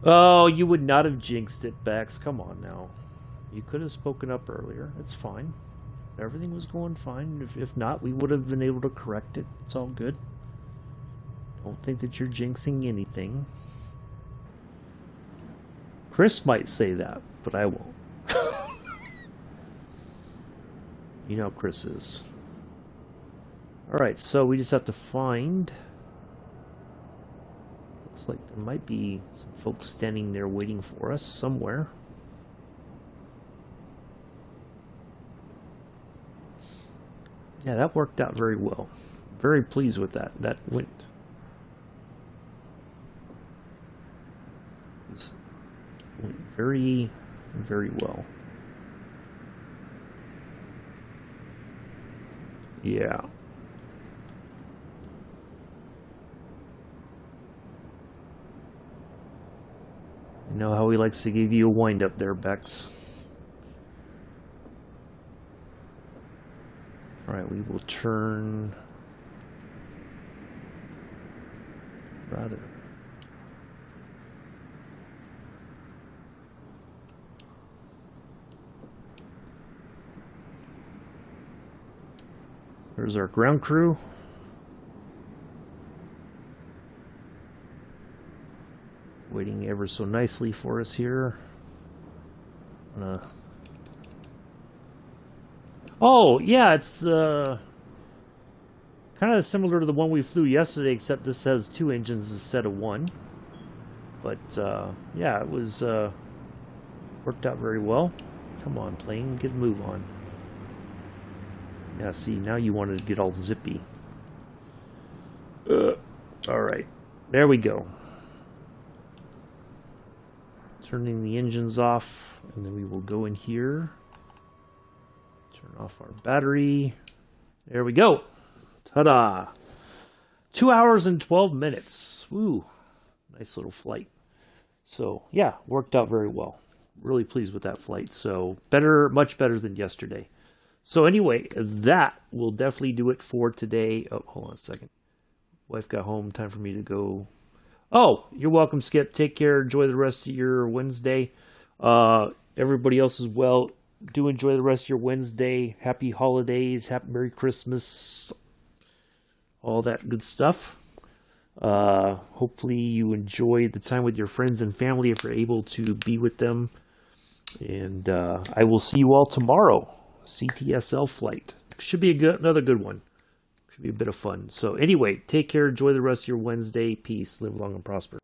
Oh, you would not have jinxed it, Bex. Come on now. You could have spoken up earlier. It's fine. Everything was going fine. If not, we would have been able to correct it. It's all good. Don't think that you're jinxing anything. Chris might say that, but I won't. You know how Chris is. Alright, so we just have to find... Looks like there might be some folks standing there waiting for us somewhere. Yeah, that worked out very well. Very pleased with that. That went very, very well. Yeah. You know how he likes to give you a wind up there, Bex. Alright, we will turn... Rather... There's our ground crew. Waiting ever so nicely for us here. Oh, yeah, it's kind of similar to the one we flew yesterday, except this has 2 engines instead of 1. But, yeah, it was worked out very well. Come on, plane, get a move on. Yeah, see, now you wanted to get all zippy. Alright, there we go. Turning the engines off, and then we will go in here. Turn off our battery. There we go. Ta-da! 2 hours and 12 minutes. Woo! Nice little flight. So, yeah, worked out very well. Really pleased with that flight. So, better, much better than yesterday. So anyway, that will definitely do it for today. Oh, hold on a second. Wife got home. Time for me to go. Oh, you're welcome, Skip. Take care. Enjoy the rest of your Wednesday. Everybody else as well. Do enjoy the rest of your Wednesday. Happy holidays. Happy Merry Christmas. All that good stuff. Hopefully you enjoy the time with your friends and family if you're able to be with them. And I will see you all tomorrow. CTSL flight. Should be another good one. Should be a bit of fun. So anyway, take care. Enjoy the rest of your Wednesday. Peace. Live long and prosper.